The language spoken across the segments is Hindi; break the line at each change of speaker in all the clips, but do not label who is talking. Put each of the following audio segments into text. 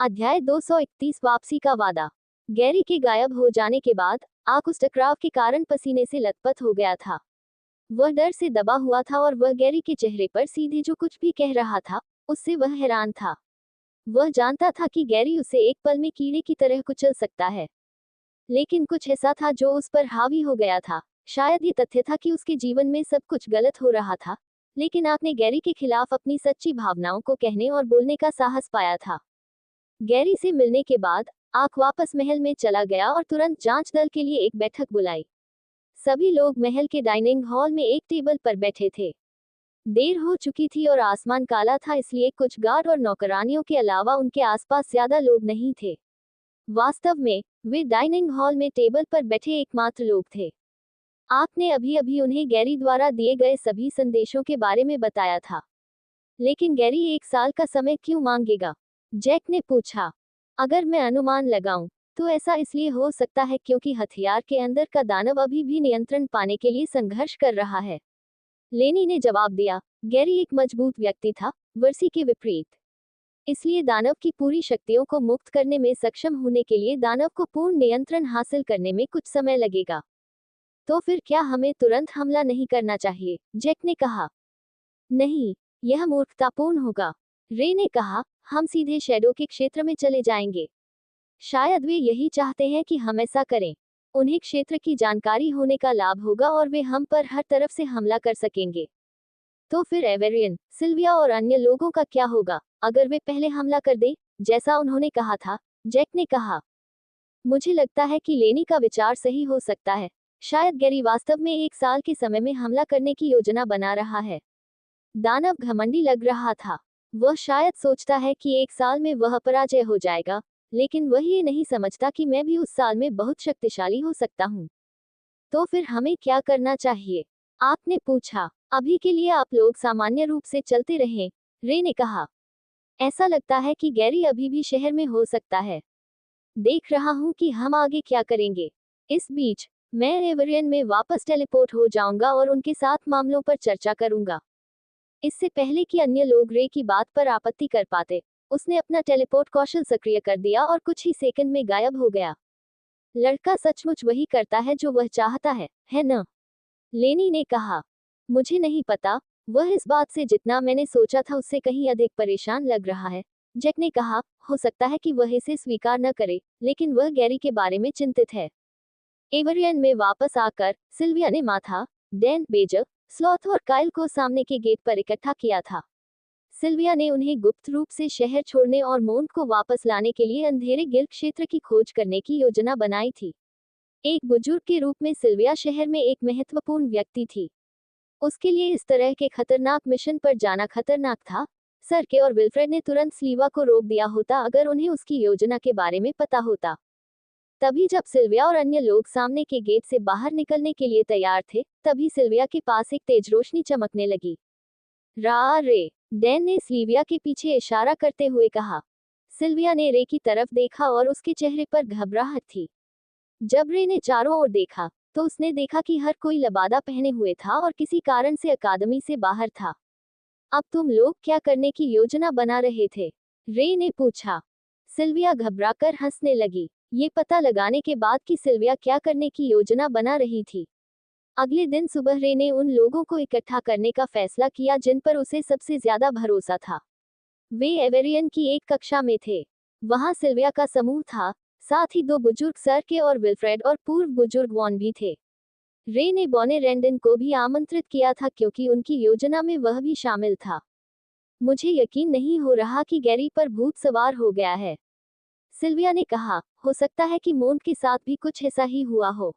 अध्याय 231 वापसी का वादा। गैरी के गायब हो जाने के बाद आक उस टकराव के कारण पसीने से लथपथ हो गया था। वह डर से दबा हुआ था और वह गैरी के चेहरे पर सीधे जो कुछ भी कह रहा था उससे वह हैरान था। वह जानता था कि गैरी उसे एक पल में कीड़े की तरह कुचल सकता है, लेकिन कुछ ऐसा था जो उस पर हावी हो गया था। शायद ये तथ्य था कि उसके जीवन में सब कुछ गलत हो रहा था, लेकिन आक ने गैरी के खिलाफ अपनी सच्ची भावनाओं को कहने और बोलने का साहस पाया था। गैरी से मिलने के बाद आक वापस महल में चला गया और तुरंत जांच दल के लिए एक बैठक बुलाई। सभी लोग महल के डाइनिंग हॉल में एक टेबल पर बैठे थे। देर हो चुकी थी और आसमान काला था, इसलिए कुछ गार्ड और नौकरानियों के अलावा उनके आसपास ज्यादा लोग नहीं थे। वास्तव में वे डाइनिंग हॉल में टेबल पर बैठे एकमात्र लोग थे। आक ने अभी अभी उन्हें गैरी द्वारा दिए गए सभी संदेशों के बारे में बताया था। लेकिन गैरी 1 साल का समय क्यों मांगेगा? जैक ने पूछा। अगर मैं अनुमान लगाऊं, तो ऐसा इसलिए हो सकता है क्योंकि हथियार के अंदर का दानव अभी भी नियंत्रण पाने के लिए संघर्ष कर रहा है। लेनी ने जवाब दिया। गैरी एक मजबूत व्यक्ति था, वर्सी के विपरीत। इसलिए दानव की पूरी शक्तियों को मुक्त करने में सक्षम होने के लिए दानव को पूर्ण नियंत्रण हासिल करने में कुछ समय लगेगा। तो फिर क्या हमें तुरंत हमला नहीं करना चाहिए? जैक ने कहा। नहीं, यह मूर्खतापूर्ण होगा। रे ने कहा, हम सीधे शैडो के क्षेत्र में चले जाएंगे। शायद वे यही चाहते हैं कि हम ऐसा करें। उन्हें क्षेत्र की जानकारी होने का लाभ होगा और वे हम पर हर तरफ से हमला कर सकेंगे। तो फिर एवेरियन, सिल्विया और अन्य लोगों का क्या होगा अगर वे पहले हमला कर दें, जैसा उन्होंने कहा था? जैक ने कहा। मुझे लगता है कि लेनी का विचार सही हो सकता है। शायद गैरी वास्तव में 1 साल के समय में हमला करने की योजना बना रहा है। दानव घमंडी लग रहा था। वह शायद सोचता है कि 1 साल में वह पराजय हो जाएगा, लेकिन वह ये नहीं समझता कि मैं भी उस साल में बहुत शक्तिशाली हो सकता हूँ। तो फिर हमें क्या करना चाहिए? आपने पूछा। अभी के लिए आप लोग सामान्य रूप से चलते रहें, रे ने कहा। ऐसा लगता है कि गैरी अभी भी शहर में हो सकता है। देख रहा हूँ कि हम आगे क्या करेंगे। इस बीच मैं एवरियन में वापस टेलीपोर्ट हो जाऊंगा और उनके साथ मामलों पर चर्चा करूंगा। इससे पहले कि अन्य लोग रे की बात पर आपत्ति कर पाते, उसने अपना टेलीपोर्ट कौशल सक्रिय कर दिया और कुछ ही सेकंड में गायब हो गया। लड़का सचमुच वही करता है जो वह चाहता है न? लेनी ने कहा। मुझे नहीं पता, वह इस बात से जितना मैंने सोचा था उससे कहीं अधिक परेशान लग रहा है। जैक ने कहा, हो सकता है कि वह इसे स्वीकार न करे, लेकिन वह गैरी के बारे में चिंतित है। एवरियन में वापस आकर सिल्विया ने माथा, डैन, बेजर, स्लॉथ और काइल को सामने के गेट पर इकट्ठा किया था। सिल्विया ने उन्हें गुप्त रूप से शहर छोड़ने और मोंट को वापस लाने के लिए अंधेरे गिल्ड क्षेत्र की खोज करने की योजना बनाई थी। एक बुजुर्ग के रूप में सिल्विया शहर में एक महत्वपूर्ण व्यक्ति थी। उसके लिए इस तरह के खतरनाक मिशन पर जाना खतरनाक था। सरके और विल्फ्रेड ने तुरंत स्लीवा को रोक दिया होता अगर उन्हें उसकी योजना के बारे में पता होता। तभी जब सिल्विया और अन्य लोग सामने के गेट से बाहर निकलने के लिए तैयार थे, तभी सिल्विया के पास एक तेज रोशनी चमकने लगी। रा रे, डैन ने सिल्विया के पीछे इशारा करते हुए कहा। सिल्विया ने रे की तरफ देखा और उसके चेहरे पर घबराहट थी। जब रे ने चारों ओर देखा, तो उसने देखा कि हर कोई लबादा पहने हुए था और किसी कारण से अकादमी से बाहर था। अब तुम लोग क्या करने की योजना बना रहे थे? रे ने पूछा। सिल्विया घबराकर हंसने लगी, ये पता लगाने के बाद कि सिल्विया क्या करने की योजना बना रही थी। अगले दिन सुबह रे ने उन लोगों को इकट्ठा करने का फैसला किया जिन पर उसे सबसे ज्यादा भरोसा था। वे एवेरियन की एक कक्षा में थे। वहां सिल्विया का समूह था, साथ ही 2 बुजुर्ग सरके और विल्फ्रेड और पूर्व बुजुर्ग वॉन भी थे। रे ने बॉने रेंडन को भी आमंत्रित किया था क्योंकि उनकी योजना में वह भी शामिल था। मुझे यकीन नहीं हो रहा कि गैरी पर भूत सवार हो गया है, सिल्विया ने कहा। हो सकता है कि मोंट के साथ भी कुछ ऐसा ही हुआ हो।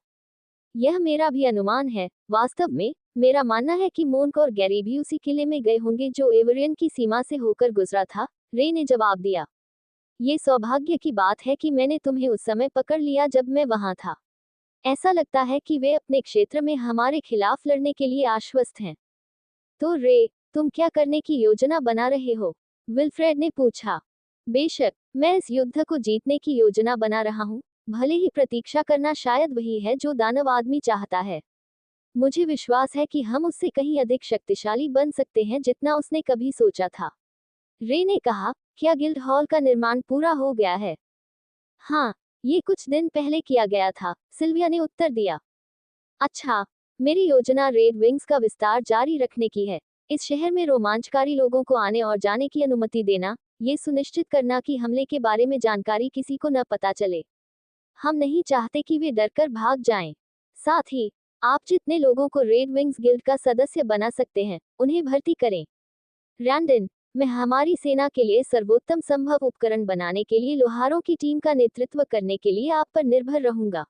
यह मेरा भी अनुमान है। वास्तव में मेरा मानना है कि मोंट और गैरी भी उसी किले में गए होंगे जो एवरियन की सीमा से होकर गुजरा था, रे ने जवाब दिया। ये सौभाग्य की बात है कि मैंने तुम्हें उस समय पकड़ लिया जब मैं वहां था। ऐसा लगता है कि वे अपने क्षेत्र में हमारे खिलाफ लड़ने के लिए आश्वस्त हैं। तो रे, तुम क्या करने की योजना बना रहे हो? विल्फ्रेड ने पूछा। बेशक, मैं इस युद्ध को जीतने की योजना बना रहा हूँ। भले ही प्रतीक्षा करना शायद वही है जो दानव आदमी चाहता है। मुझे विश्वास है कि हम उससे कहीं अधिक शक्तिशाली बन सकते हैं जितना उसने कभी सोचा था। रे ने कहा, क्या गिल्ड हॉल का निर्माण पूरा हो गया है? हाँ, ये कुछ दिन पहले किया गया था, सिल्विया ने उत्तर दिया। अच्छा, मेरी योजना रेड विंग्स का विस्तार जारी रखने की है। इस शहर में रोमांचकारी लोगों को आने और जाने की अनुमति देना, ये सुनिश्चित करना कि हमले के बारे में जानकारी किसी को न पता चले। हम नहीं चाहते कि वे डरकर भाग जाएं। साथ ही, आप जितने लोगों को रेड विंग्स गिल्ड का सदस्य बना सकते हैं, उन्हें भर्ती करें। रैंडन, मैं हमारी सेना के लिए सर्वोत्तम संभव उपकरण बनाने के लिए लोहारों की टीम का नेतृत्व करने के लिए आप पर निर्भर रहूंगा।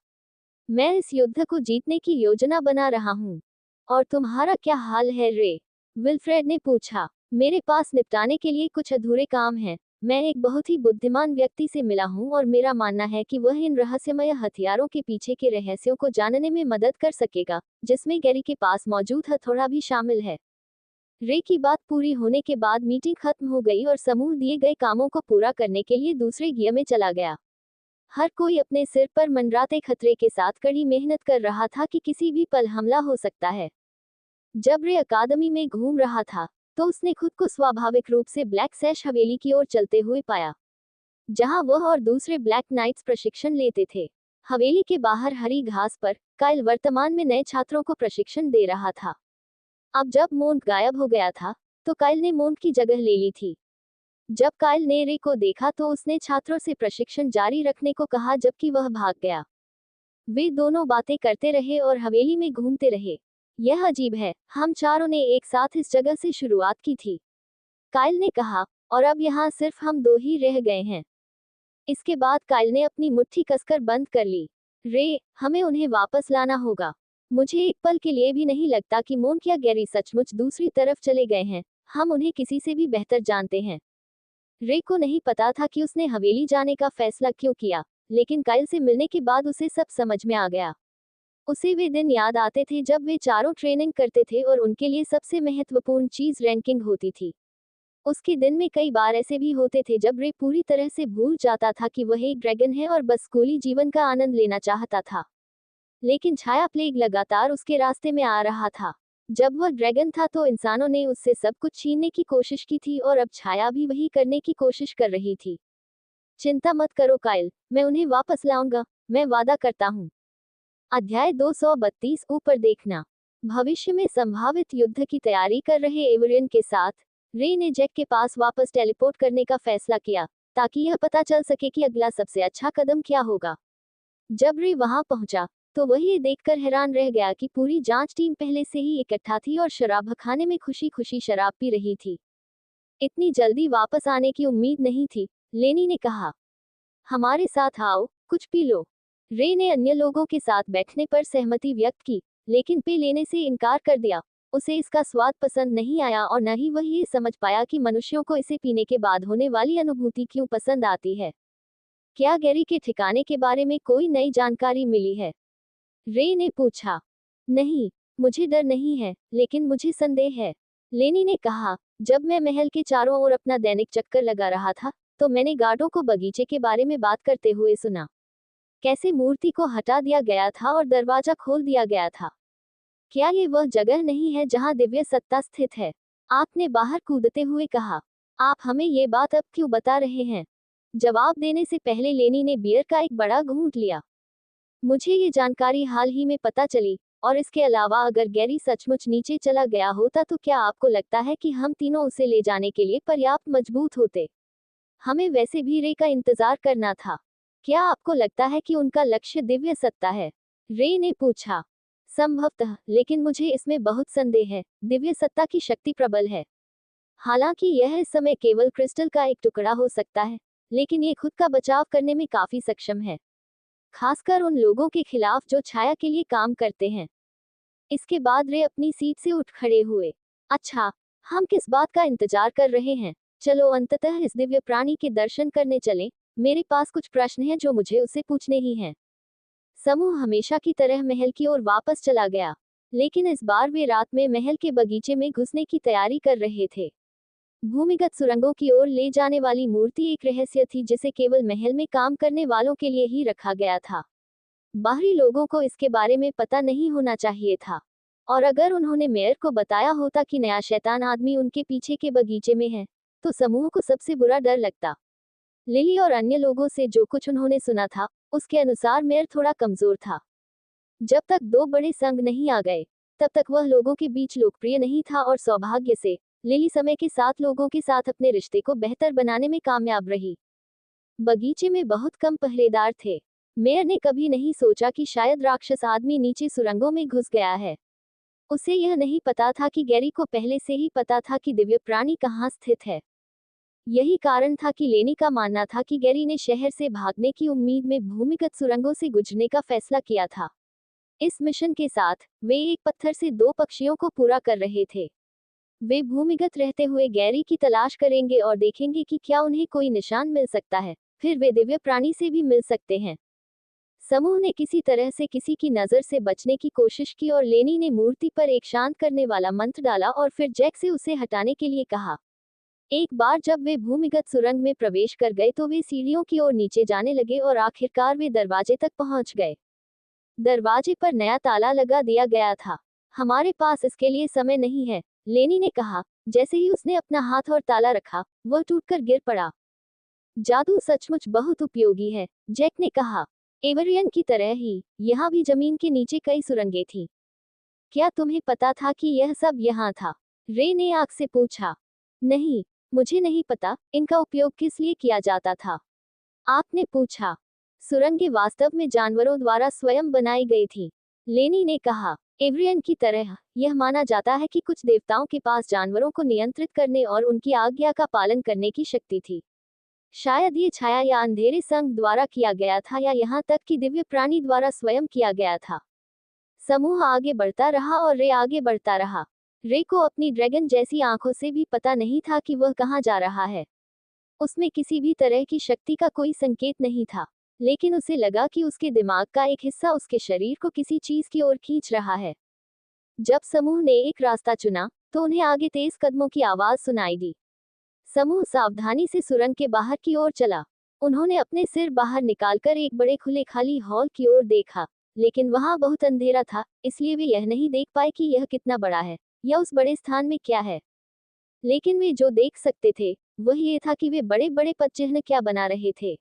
मैं इस युद्ध को जीतने की योजना बना रहा हूँ। और तुम्हारा क्या हाल है रे? विल्फ्रेड ने पूछा। मेरे पास निपटाने के लिए कुछ अधूरे काम हैं। मैं एक बहुत ही बुद्धिमान व्यक्ति से मिला हूँ और मेरा मानना है कि वह इन रहस्यमय हथियारों के पीछे के रहस्यों को जानने में मदद कर सकेगा, जिसमें गैरी के पास मौजूद हथौड़ा भी शामिल है। रे की बात पूरी होने के बाद मीटिंग खत्म हो गई और समूह दिए गए कामों को पूरा करने के लिए दूसरे गियर में चला गया। हर कोई अपने सिर पर मंडराते खतरे के साथ कड़ी मेहनत कर रहा था कि किसी भी पल हमला हो सकता है। जब रे अकादमी में घूम रहा था, तो उसने खुद को स्वाभाविक रूप से ब्लैक सैश हवेली की ओर चलते हुए पाया, जहां वह और दूसरे ब्लैक नाइट्स प्रशिक्षण लेते थे। हवेली के बाहर हरी घास पर काइल वर्तमान में नए छात्रों को प्रशिक्षण दे रहा था। अब जब मोंट गायब हो गया था, तो काइल ने मोंट की जगह ले ली थी। जब काइल ने रे को देखा तो उसने छात्रों से प्रशिक्षण जारी रखने को कहा जबकि वह भाग गया। वे दोनों बातें करते रहे और हवेली में घूमते रहे। यह अजीब है, हम चारों ने एक साथ इस जगह से शुरुआत की थी, काइल ने कहा, और अब यहाँ सिर्फ हम दो ही रह गए हैं। इसके बाद काइल ने अपनी मुट्ठी कसकर बंद कर ली। रे, हमें उन्हें वापस लाना होगा। मुझे एक पल के लिए भी नहीं लगता कि मोंट या गैरी सचमुच दूसरी तरफ चले गए हैं। हम उन्हें किसी से भी बेहतर जानते हैं। रे को नहीं पता था कि उसने हवेली जाने का फैसला क्यों किया, लेकिन काइल से मिलने के बाद उसे सब समझ में आ गया। उसे वे दिन याद आते थे जब वे चारों ट्रेनिंग करते थे और उनके लिए सबसे महत्वपूर्ण चीज रैंकिंग होती थी। उसके दिन में कई बार ऐसे भी होते थे जब रे पूरी तरह से भूल जाता था कि वह एक ड्रैगन है और बस स्कूली जीवन का आनंद लेना चाहता था। लेकिन छाया प्लेग लगातार उसके रास्ते में आ रहा था। जब वह ड्रैगन था तो इंसानों ने उससे सब कुछ छीनने की कोशिश की थी और अब छाया भी वही करने की कोशिश कर रही थी। चिंता मत करो काइल, मैं उन्हें वापस लाऊंगा, मैं वादा करता हूँ। अध्याय 232 ऊपर देखना। भविष्य में संभावित युद्ध की तैयारी कर रहे एवरियन के साथ रे ने जैक के पास वापस टेलीपोर्ट करने का फैसला किया, ताकि यह पता चल सके कि अगला सबसे अच्छा कदम क्या होगा। जब रे वहां पहुंचा, तो वह ये देखकर हैरान रह गया कि पूरी जांच टीम पहले से ही इकट्ठा थी और शराबखाने में खुशी खुशी शराब पी रही थी। इतनी जल्दी वापस आने की उम्मीद नहीं थी, लेनी ने कहा। हमारे साथ आओ, कुछ पी लो। रे ने अन्य लोगों के साथ बैठने पर सहमति व्यक्त की, लेकिन पे लेने से इनकार कर दिया। उसे इसका स्वाद पसंद नहीं आया और न ही वह ये समझ पाया कि मनुष्यों को इसे पीने के बाद होने वाली अनुभूति क्यों पसंद आती है। क्या गैरी के ठिकाने के बारे में कोई नई जानकारी मिली है? रे ने पूछा। नहीं, मुझे डर नहीं है, लेकिन मुझे संदेह है, लेनी ने कहा। जब मैं महल के चारों ओर अपना दैनिक चक्कर लगा रहा था, तो मैंने गार्डों को बगीचे के बारे में बात करते हुए सुना। कैसे मूर्ति को हटा दिया गया था और दरवाजा खोल दिया गया था। क्या ये वह जगह नहीं है जहां दिव्य सत्ता स्थित है? आपने बाहर कूदते हुए कहा। आप हमें ये बात अब क्यों बता रहे हैं? जवाब देने से पहले लेनी ने बियर का एक बड़ा घूंट लिया। मुझे ये जानकारी हाल ही में पता चली, और इसके अलावा अगर गैरी सचमुच नीचे चला गया होता तो क्या आपको लगता है कि हम तीनों उसे ले जाने के लिए पर्याप्त मजबूत होते? हमें वैसे भी रे का इंतजार करना था। क्या आपको लगता है कि उनका लक्ष्य दिव्य सत्ता है? रे ने पूछा। संभवतः, लेकिन मुझे इसमें बहुत संदेह है। दिव्य सत्ता की शक्ति प्रबल है। हालांकि यह इस समय केवल क्रिस्टल का एक टुकड़ा हो सकता है, लेकिन ये खुद का बचाव करने में काफी सक्षम है, खासकर उन लोगों के खिलाफ जो छाया के लिए काम करते हैं। इसके बाद रे अपनी सीट से उठ खड़े हुए। अच्छा, हम किस बात का इंतजार कर रहे हैं? चलो अंततः इस दिव्य प्राणी के दर्शन करने चलें। मेरे पास कुछ प्रश्न हैं जो मुझे उसे पूछने ही हैं। समूह हमेशा की तरह महल की ओर वापस चला गया, लेकिन इस बार वे रात में महल के बगीचे में घुसने की तैयारी कर रहे थे। भूमिगत सुरंगों की ओर ले जाने वाली मूर्ति एक रहस्य थी जिसे केवल महल में काम करने वालों के लिए ही रखा गया था। बाहरी लोगों को इसके बारे में पता नहीं होना चाहिए था, और अगर उन्होंने मेयर को बताया होता कि नया शैतान आदमी उनके पीछे के बगीचे में है, तो समूह को सबसे बुरा डर लगता। लिली और अन्य लोगों से जो कुछ उन्होंने सुना था, उसके अनुसार मेयर थोड़ा कमजोर था। जब तक दो बड़े संघ नहीं आ गए, तब तक वह लोगों के बीच लोकप्रिय नहीं था और सौभाग्य से लिली समय के साथ लोगों के साथ अपने रिश्ते को बेहतर बनाने में कामयाब रही। बगीचे में बहुत कम पहरेदार थे। मेयर ने कभी नहीं सोचा कि शायद राक्षस आदमी नीचे सुरंगों में घुस गया है। उसे यह नहीं पता था कि गैरी को पहले से ही पता था कि दिव्य प्राणी कहाँ स्थित है। यही कारण था कि लेनी का मानना था कि गैरी ने शहर से भागने की उम्मीद में भूमिगत सुरंगों से गुजरने का फैसला किया था। इस मिशन के साथ वे एक पत्थर से दो पक्षियों को पूरा कर रहे थे। वे भूमिगत रहते हुए गैरी की तलाश करेंगे और देखेंगे कि क्या उन्हें कोई निशान मिल सकता है, फिर वे दिव्य प्राणी से भी मिल सकते हैं। समूह ने किसी तरह से किसी की नजर से बचने की कोशिश की और लेनी ने मूर्ति पर एक शांत करने वाला मंत्र डाला और फिर जैक से उसे हटाने के लिए कहा। एक बार जब वे भूमिगत सुरंग में प्रवेश कर गए तो वे सीढ़ियों की ओर नीचे जाने लगे और आखिरकार वे दरवाजे तक पहुंच गए। दरवाजे पर नया ताला लगा दिया गया था। हमारे पास इसके लिए समय नहीं है, लेनी ने कहा। जैसे ही उसने अपना हाथ और ताला रखा, वह टूटकर गिर पड़ा। जादू सचमुच बहुत उपयोगी है, जैक ने कहा। एवरियन की तरह ही यहाँ भी जमीन के नीचे कई सुरंगें थीं। क्या तुम्हें पता था कि यह सब यहाँ था? रे ने आग से पूछा। नहीं, मुझे नहीं पता इनका उपयोग किस लिए किया जाता था। आपने पूछा। सुरंगें वास्तव में जानवरों द्वारा स्वयं बनाई गई थी, लेनी ने कहा। एवरियन की तरह यह माना जाता है कि कुछ देवताओं के पास जानवरों को नियंत्रित करने और उनकी आज्ञा का पालन करने की शक्ति थी। शायद ये छाया या अंधेरे संघ द्वारा किया गया था या यहाँ तक कि दिव्य प्राणी द्वारा स्वयं किया गया था। समूह आगे बढ़ता रहा और रे आगे बढ़ता रहा। रे को अपनी ड्रैगन जैसी आंखों से भी पता नहीं था कि वह कहाँ जा रहा है। उसमें किसी भी तरह की शक्ति का कोई संकेत नहीं था, लेकिन उसे लगा कि उसके दिमाग का एक हिस्सा उसके शरीर को किसी चीज की ओर खींच रहा है। जब समूह ने एक रास्ता चुना, तो उन्हें आगे तेज कदमों की आवाज सुनाई दी। समूह सावधानी से सुरंग के बाहर की ओर चला। उन्होंने अपने सिर बाहर निकालकर एक बड़े खुले खाली हॉल की ओर देखा, लेकिन वहां बहुत अंधेरा था, इसलिए वे यह नहीं देख पाए कि यह कितना बड़ा है या उस बड़े स्थान में क्या है। लेकिन वे जो देख सकते थे, वह ये था कि वे बड़े बड़े पदचिह्न क्या बना रहे थे।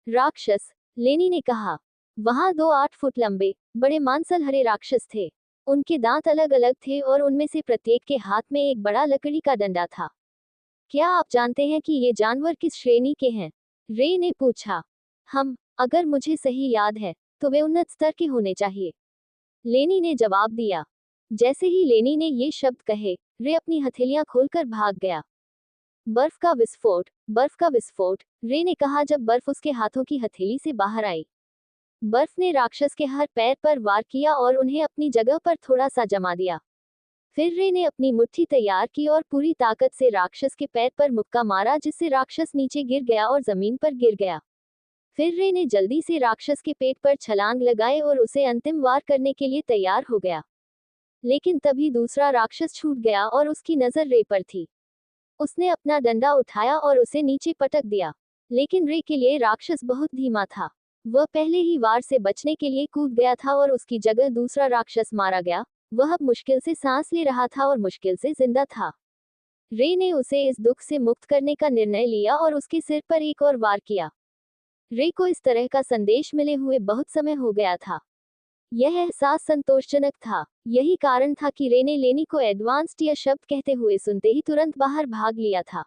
राक्षस, लेनी ने कहा। वहां दो 8 फुट लंबे, बड़े मांसल हरे राक्षस थे। उनके दांत अलग अलग थे और उनमें से प्रत्येक के हाथ में एक बड़ा लकड़ी का डंडा था। क्या आप जानते हैं कि ये जानवर किस श्रेणी के हैं? रे ने पूछा। अगर मुझे सही याद है, तो वे उन्नत स्तर के होने चाहिए, लेनी ने जवाब दिया। जैसे ही लेनी ने ये शब्द कहे, रे अपनी हथेलियां खोलकर भाग गया। बर्फ का विस्फोट, बर्फ का विस्फोट, रे ने कहा जब बर्फ उसके हाथों की हथेली से बाहर आई। बर्फ ने राक्षस के हर पैर पर वार किया और उन्हें अपनी जगह पर थोड़ा सा जमा दिया। फिर रे ने अपनी मुट्ठी तैयार की और पूरी ताकत से राक्षस के पैर पर मुक्का मारा, जिससे राक्षस नीचे गिर गया और जमीन पर गिर गया। फिर रे ने जल्दी से राक्षस के पेट पर छलांग लगाए और उसे अंतिम वार करने के लिए तैयार हो गया। लेकिन तभी दूसरा राक्षस छूट गया और उसकी नजर रे पर थी। उसने अपना डंडा उठाया और उसे नीचे पटक दिया। लेकिन रे के लिए राक्षस बहुत धीमा था। वह पहले ही वार से बचने के लिए कूद गया था और उसकी जगह दूसरा राक्षस मारा गया। वह अब मुश्किल से सांस ले रहा था और मुश्किल से जिंदा था। रे ने उसे इस दुख से मुक्त करने का निर्णय लिया और उसके सिर पर एक और वार किया। रे को इस तरह का संदेश मिले हुए बहुत समय हो गया था। यह एहसास संतोषजनक था। यही कारण था कि रे ने लेनी को एडवांस्ड यह शब्द कहते हुए सुनते ही तुरंत बाहर भाग लिया था।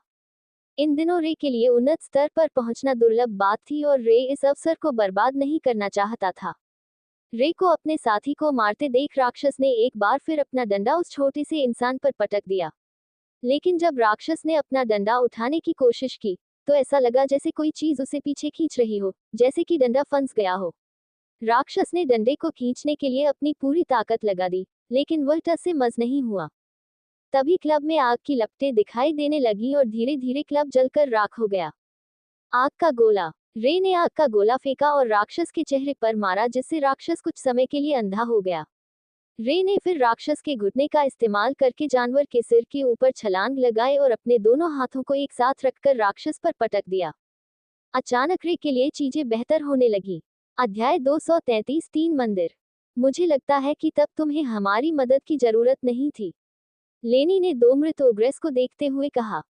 इन दिनों रे के लिए उन्नत स्तर पर पहुंचना दुर्लभ बात थी और रे इस अवसर को बर्बाद नहीं करना चाहता था। रे को अपने साथी को मारते देख राक्षस ने एक बार फिर अपना डंडा उस छोटे से इंसान पर पटक दिया। लेकिन जब राक्षस ने अपना डंडा उठाने की कोशिश की, तो ऐसा लगा जैसे कोई चीज उसे पीछे खींच रही हो, जैसे कि डंडा फंस गया हो। राक्षस ने डंडे को खींचने के लिए अपनी पूरी ताकत लगा दी, लेकिन वह टस से मस नहीं हुआ। तभी क्लब में आग की लपटें दिखाई देने लगी और धीरे धीरे क्लब जलकर राख हो गया। आग का गोला, रे ने आग का गोला फेंका और राक्षस के चेहरे पर मारा, जिससे राक्षस कुछ समय के लिए अंधा हो गया। रे ने फिर राक्षस के घुटने का इस्तेमाल करके जानवर के सिर के ऊपर छलांग लगाए और अपने दोनों हाथों को एक साथ रखकर राक्षस पर पटक दिया। अचानक रे के लिए चीजें बेहतर होने लगी। अध्याय 233 3 मंदिर। मुझे लगता है कि तब तुम्हें हमारी मदद की जरूरत नहीं थी, लेनी ने दो मृत ओग्रेस को देखते हुए कहा।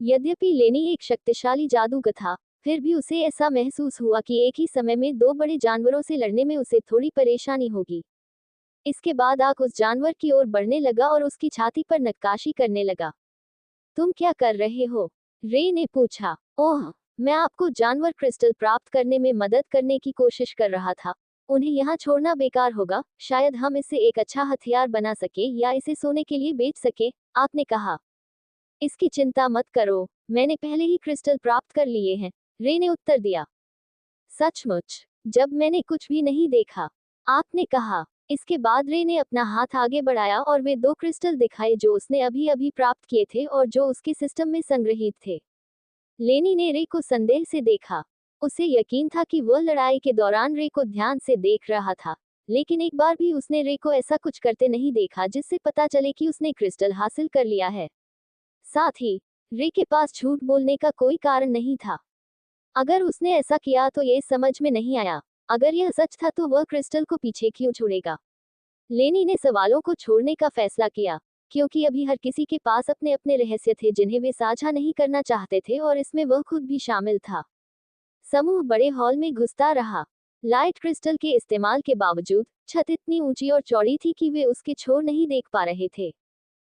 यद्यपि लेनी एक शक्तिशाली जादूगर था, फिर भी उसे ऐसा महसूस हुआ कि एक ही समय में दो बड़े जानवरों से लड़ने में उसे थोड़ी परेशानी होगी। इसके बाद आग उस जानवर की ओर बढ़ने लगा और उसकी छाती पर नक्काशी करने लगा। तुम क्या कर रहे हो? रे ने पूछा। ओह, मैं आपको जानवर क्रिस्टल प्राप्त करने में मदद करने की कोशिश कर रहा था। उन्हें यहाँ छोड़ना बेकार होगा, शायद हम इसे एक अच्छा हथियार बना सके या इसे सोने के लिए बेच सके, आपने कहा। इसकी चिंता मत करो, मैंने पहले ही क्रिस्टल प्राप्त कर लिए हैं, रे ने उत्तर दिया। सचमुच? जब मैंने कुछ भी नहीं देखा, आपने कहा। इसके बाद रे ने अपना हाथ आगे बढ़ाया और वे दो क्रिस्टल दिखाए जो उसने अभी अभी प्राप्त किए थे और जो उसके सिस्टम में संग्रहित थे। लेनी ने रे को संदेह से देखा। उसे यकीन था कि वह लड़ाई के दौरान रे को ध्यान से देख रहा था, लेकिन एक बार भी उसने रे को ऐसा कुछ करते नहीं देखा जिससे पता चले कि उसने क्रिस्टल हासिल कर लिया है। साथ ही रे के पास झूठ बोलने का कोई कारण नहीं था। अगर उसने ऐसा किया तो ये समझ में नहीं आया, अगर यह सच था तो वह क्रिस्टल को पीछे क्यों छोड़ेगा। लेनी ने सवालों को छोड़ने का फैसला किया, क्योंकि अभी हर किसी के पास अपने अपने रहस्य थे जिन्हें वे साझा नहीं करना चाहते थे और इसमें वह खुद भी शामिल था। समूह बड़े हॉल में घुसता रहा। लाइट क्रिस्टल के इस्तेमाल के बावजूद छत इतनी ऊंची और चौड़ी थी कि वे उसके छोर नहीं देख पा रहे थे।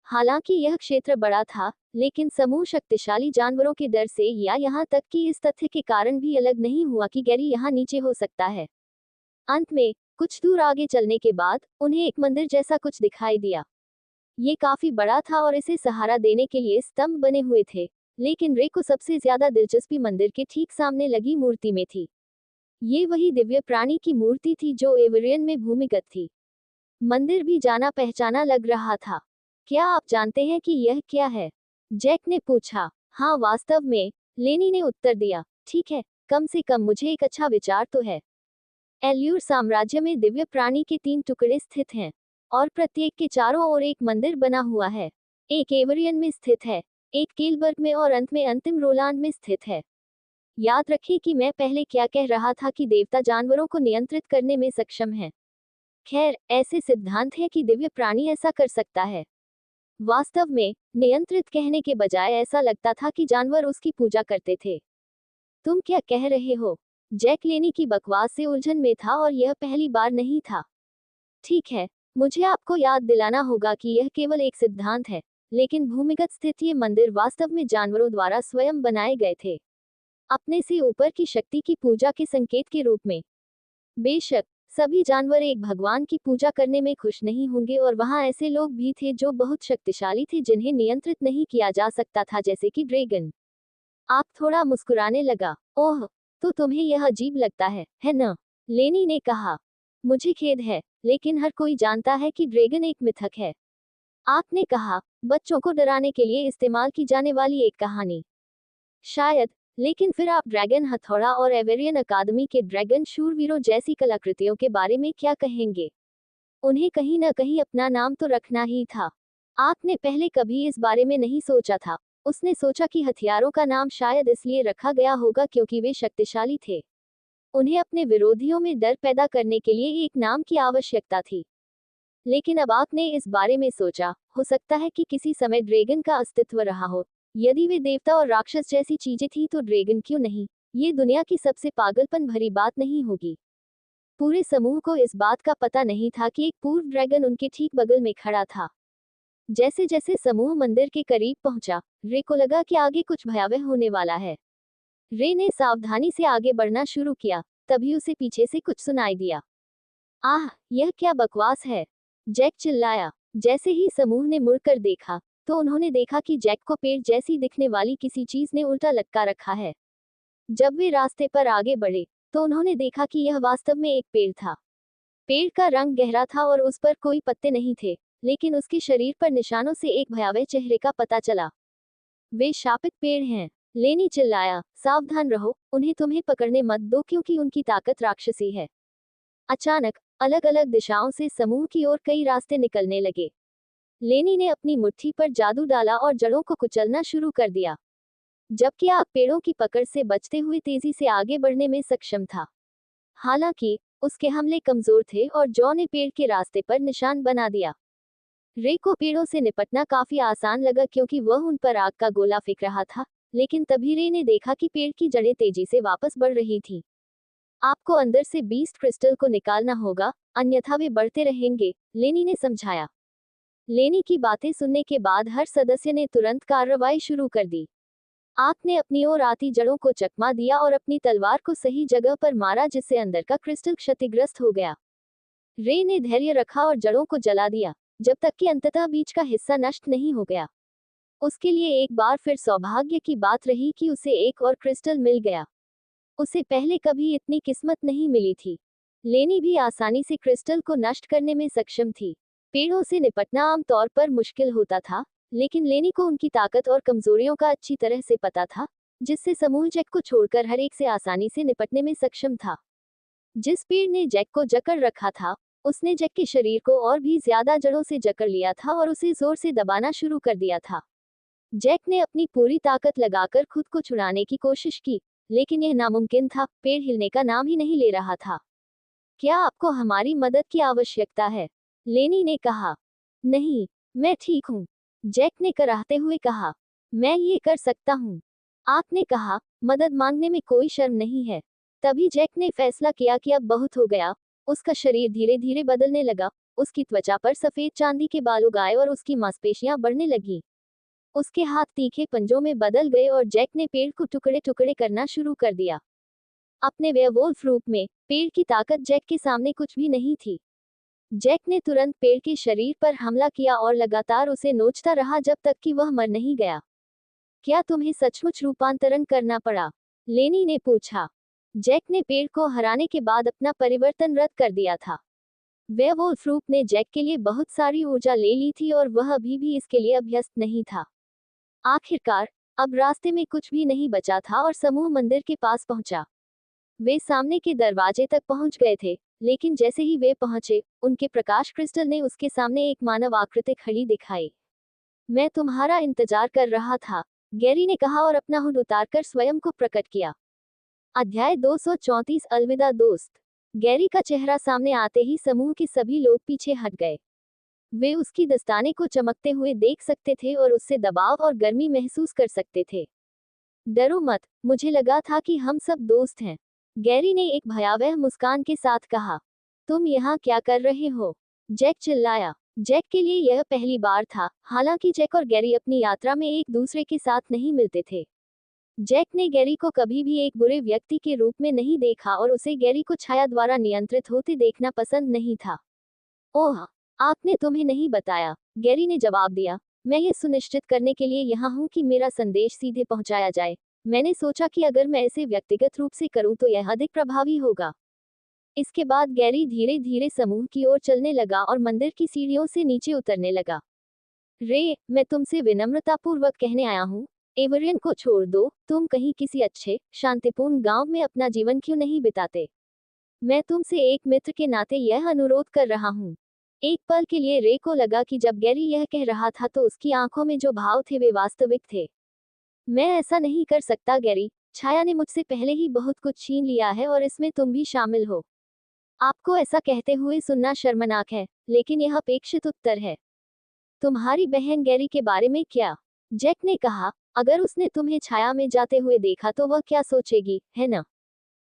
हालांकि यह क्षेत्र बड़ा था, लेकिन समूह शक्तिशाली जानवरों के डर से या यहाँ तक कि इस तथ्य के कारण भी अलग नहीं हुआ कि गैरी यहाँ नीचे हो सकता है। अंत में कुछ दूर आगे चलने के बाद उन्हें एक मंदिर जैसा कुछ दिखाई दिया। ये काफी बड़ा था और इसे सहारा देने के लिए स्तंभ बने हुए थे, लेकिन रे को सबसे ज्यादा दिलचस्पी मंदिर के ठीक सामने लगी मूर्ति में थी। ये वही दिव्य प्राणी की मूर्ति थी जो एवरियन में भूमिगत थी। मंदिर भी जाना पहचाना लग रहा था। क्या आप जानते हैं कि यह क्या है? जैक ने पूछा। हाँ, वास्तव में, लेनी ने उत्तर दिया। ठीक है, कम से कम मुझे एक अच्छा विचार तो है। एल्यूर साम्राज्य में दिव्य प्राणी के 3 टुकड़े स्थित हैं, और प्रत्येक के चारों ओर एक मंदिर बना हुआ है। एक एवरियन में स्थित है, एक केलबर्ग में और अंत में अंतिम रोलांड में स्थित है। याद रखें कि मैं पहले क्या कह रहा था कि देवता जानवरों को नियंत्रित करने में सक्षम हैं। खैर, ऐसे सिद्धांत है कि दिव्य प्राणी ऐसा कर सकता है। वास्तव में, नियंत्रित कहने के बजाय ऐसा लगता था कि जानवर उसकी पूजा करते थे। तुम क्या कह रहे हो? जैक लेनी की बकवास से उलझन में था और यह पहली बार नहीं था। ठीक है, मुझे आपको याद दिलाना होगा कि यह केवल एक सिद्धांत है, लेकिन भूमिगत स्थित ये मंदिर वास्तव में जानवरों द्वारा स्वयं बनाए गए थे, अपने से ऊपर की शक्ति की पूजा के संकेत के रूप में। बेशक, सभी जानवर एक भगवान की पूजा करने में खुश नहीं होंगे और वहां ऐसे लोग भी थे जो बहुत शक्तिशाली थे जिन्हें नियंत्रित नहीं किया जा सकता था, जैसे कि ड्रैगन। आप थोड़ा मुस्कुराने लगा। ओह, तो तुम्हें यह अजीब लगता है न? लेनी ने कहा। मुझे खेद है, लेकिन हर कोई जानता है कि ड्रैगन एक मिथक है। आपने कहा, बच्चों को डराने के लिए इस्तेमाल की जाने वाली एक कहानी। शायद, लेकिन फिर आप ड्रैगन हथौड़ा और एवेरियन अकादमी के ड्रैगन शूरवीरों जैसी कलाकृतियों के बारे में क्या कहेंगे? उन्हें कहीं न कहीं अपना नाम तो रखना ही था। आपने पहले कभी इस बारे में नहीं सोचा था। उसने सोचा कि हथियारों का नाम शायद इसलिए रखा गया होगा क्योंकि वे शक्तिशाली थे। उन्हें अपने विरोधियों में डर पैदा करने के लिए एक नाम की आवश्यकता थी। लेकिन अब आपने इस बारे में सोचा, हो सकता है कि किसी समय ड्रैगन का अस्तित्व रहा हो। यदि वे देवता और राक्षस जैसी चीजें थी तो ड्रैगन क्यों नहीं? ये दुनिया की सबसे पागलपन भरी बात नहीं होगी। पूरे समूह को इस बात का पता नहीं था कि एक पूर्व ड्रैगन उनके ठीक बगल में खड़ा था। जैसे जैसे समूह मंदिर के करीब पहुंचा, रे को लगा कि आगे कुछ भयावह होने वाला है। रे ने सावधानी से आगे बढ़ना शुरू किया, तभी उसे पीछे से कुछ सुनाई दिया। आह, यह क्या बकवास है? जैक चिल्लाया। जैसे ही समूह ने मुड़कर देखा, तो उन्होंने देखा कि जैक को पेड़ जैसी दिखने वाली किसी चीज ने उल्टा लटका रखा है। जब वे रास्ते पर आगे बढ़े, तो उन्होंने देखा कि यह वास्तव में एक पेड़ था। पेड़ का रंग गहरा था और उस पर कोई पत्ते नहीं थे, लेकिन उसके शरीर पर निशानों से एक भयावह चेहरे का पता चला। वे शापित पेड़ हैं, लेनी चिल्लाया। सावधान रहो, उन्हें तुम्हें पकड़ने मत दो क्योंकि उनकी ताकत राक्षसी है। अचानक, अलग अलग दिशाओं से समूह की ओर कई रास्ते निकलने लगे। लेनी ने अपनी मुट्ठी पर जादू डाला और जड़ों को कुचलना शुरू कर दिया, जबकि आग पेड़ों की पकड़ से बचते हुए तेजी से आगे बढ़ने में सक्षम था। हालांकि, उसके हमले कमजोर थे और जॉ ने पेड़ के रास्ते पर निशान बना दिया। रे को पेड़ों से निपटना काफी आसान लगा क्योंकि वह उन पर आग का गोला फेंक रहा था, लेकिन तभी रे ने देखा कि पेड़ की जड़ें तेजी से वापस बढ़ रही थी। आपको अंदर से बीस्ट क्रिस्टल को निकालना होगा, अन्यथा वे बढ़ते रहेंगे, लेनी ने समझाया। लेनी की बातें सुनने के बाद हर सदस्य ने तुरंत कार्रवाई शुरू कर दी। आग ने अपनी ओर आती जड़ों को चकमा दिया और अपनी तलवार को सही जगह पर मारा, जिससे अंदर का क्रिस्टल क्षतिग्रस्त हो गया। रे ने धैर्य रखा और जड़ों को जला दिया, जब तक कि अंततः बीच का हिस्सा नष्ट नहीं हो गया। उसके लिए एक बार फिर सौभाग्य की बात रही कि उसे एक और क्रिस्टल मिल गया। उसे पहले कभी इतनी किस्मत नहीं मिली थी। लेनी भी आसानी से क्रिस्टल को नष्ट करने में सक्षम थी। पेड़ों से निपटना आमतौर पर मुश्किल होता था, लेकिन लेनी को उनकी ताकत और कमजोरियों का अच्छी तरह से पता था, जिससे समूह जैक को छोड़कर हर एक से आसानी से निपटने में सक्षम था। जिस पेड़ ने जैक को जकड़ रखा था, उसने जैक के शरीर को और भी ज्यादा जड़ों से जकड़ लिया था और उसे जोर से दबाना शुरू कर दिया था। जैक ने अपनी पूरी ताकत लगाकर खुद को छुड़ाने की कोशिश की, लेकिन यह नामुमकिन था। पेड़ हिलने का नाम ही नहीं ले रहा था। क्या आपको हमारी मदद की आवश्यकता है? लेनी ने कहा। नहीं, मैं ठीक हूँ, जैक ने कराहते हुए कहा। मैं ये कर सकता हूँ, आग ने कहा। मदद मांगने में कोई शर्म नहीं है। तभी जैक ने फैसला किया कि अब बहुत हो गया। उसका शरीर धीरे धीरे बदलने लगा। उसकी त्वचा पर सफेद चांदी के बाल उग आए और उसकी मांसपेशियां बढ़ने लगी। उसके हाथ तीखे पंजों में बदल गए और जैक ने पेड़ को टुकड़े टुकड़े करना शुरू कर दिया। अपने वेयरवुल्फ रूप में पेड़ की ताकत जैक के सामने कुछ भी नहीं थी। जैक ने तुरंत पेड़ के शरीर पर हमला किया और लगातार उसे नोचता रहा जब तक कि वह मर नहीं गया। क्या तुम्हें सचमुच रूपांतरण करना पड़ा? लेनी ने पूछा। जैक ने पेड़ को हराने के बाद अपना परिवर्तन रद्द कर दिया था। वेयरवुल्फ रूप ने जैक के लिए बहुत सारी ऊर्जा ले ली थी और वह अभी भी इसके लिए अभ्यस्त नहीं था। आखिरकार अब रास्ते में कुछ भी नहीं बचा था और समूह मंदिर के पास पहुंचा। वे सामने के दरवाजे तक पहुंच गए थे, लेकिन जैसे ही वे पहुंचे, उनके प्रकाश क्रिस्टल ने उसके सामने एक मानव आकृति खड़ी दिखाई। मैं तुम्हारा इंतजार कर रहा था, गैरी ने कहा और अपना हुड उतारकर स्वयं को प्रकट किया। अध्याय 234 अलविदा दोस्त। गैरी का चेहरा सामने आते ही समूह के सभी लोग पीछे हट गए। वे उसकी दस्ताने को चमकते हुए देख सकते थे और उससे दबाव और गर्मी महसूस कर सकते थे। डरो मत, मुझे लगा था कि हम सब दोस्त हैं, गैरी ने एक भयावह मुस्कान के साथ कहा। तुम यहाँ क्या कर रहे हो? जैक चिल्लाया। जैक के लिए यह पहली बार था, हालांकि जैक और गैरी अपनी यात्रा में एक दूसरे के साथ नहीं मिलते थे। जैक ने गैरी को कभी भी एक बुरे व्यक्ति के रूप में नहीं देखा और उसे गैरी को छाया द्वारा नियंत्रित होते देखना पसंद नहीं था। ओह, आपने तुम्हें नहीं बताया, गैरी ने जवाब दिया। मैं ये सुनिश्चित करने के लिए यहाँ हूँ कि मेरा संदेश सीधे पहुँचाया जाए। मैंने सोचा कि अगर मैं इसे व्यक्तिगत रूप से करूँ तो यह अधिक प्रभावी होगा। इसके बाद गैरी धीरे धीरे समूह की ओर चलने लगा और मंदिर की सीढ़ियों से नीचे उतरने लगा। रे, मैं तुमसे विनम्रतापूर्वक कहने आया हूँ, एवरियन को छोड़ दो। तुम कहीं किसी अच्छे, शांतिपूर्ण गांव में अपना जीवन क्यों नहीं बिताते? मैं तुमसे एक मित्र के नाते यह अनुरोध कर रहा हूँ। एक पल के लिए रे को लगा कि जब गैरी यह कह रहा था तो उसकी आंखों में जो भाव थे वे वास्तविक थे। मैं ऐसा नहीं कर सकता गैरी, छाया ने मुझसे पहले ही बहुत कुछ छीन लिया है और इसमें तुम भी शामिल हो। आपको ऐसा कहते हुए सुनना शर्मनाक है, लेकिन यह अपेक्षित उत्तर है। तुम्हारी बहन गैरी के बारे में क्या? जैक ने कहा। अगर उसने तुम्हें छाया में जाते हुए देखा तो वह क्या सोचेगी, है ना?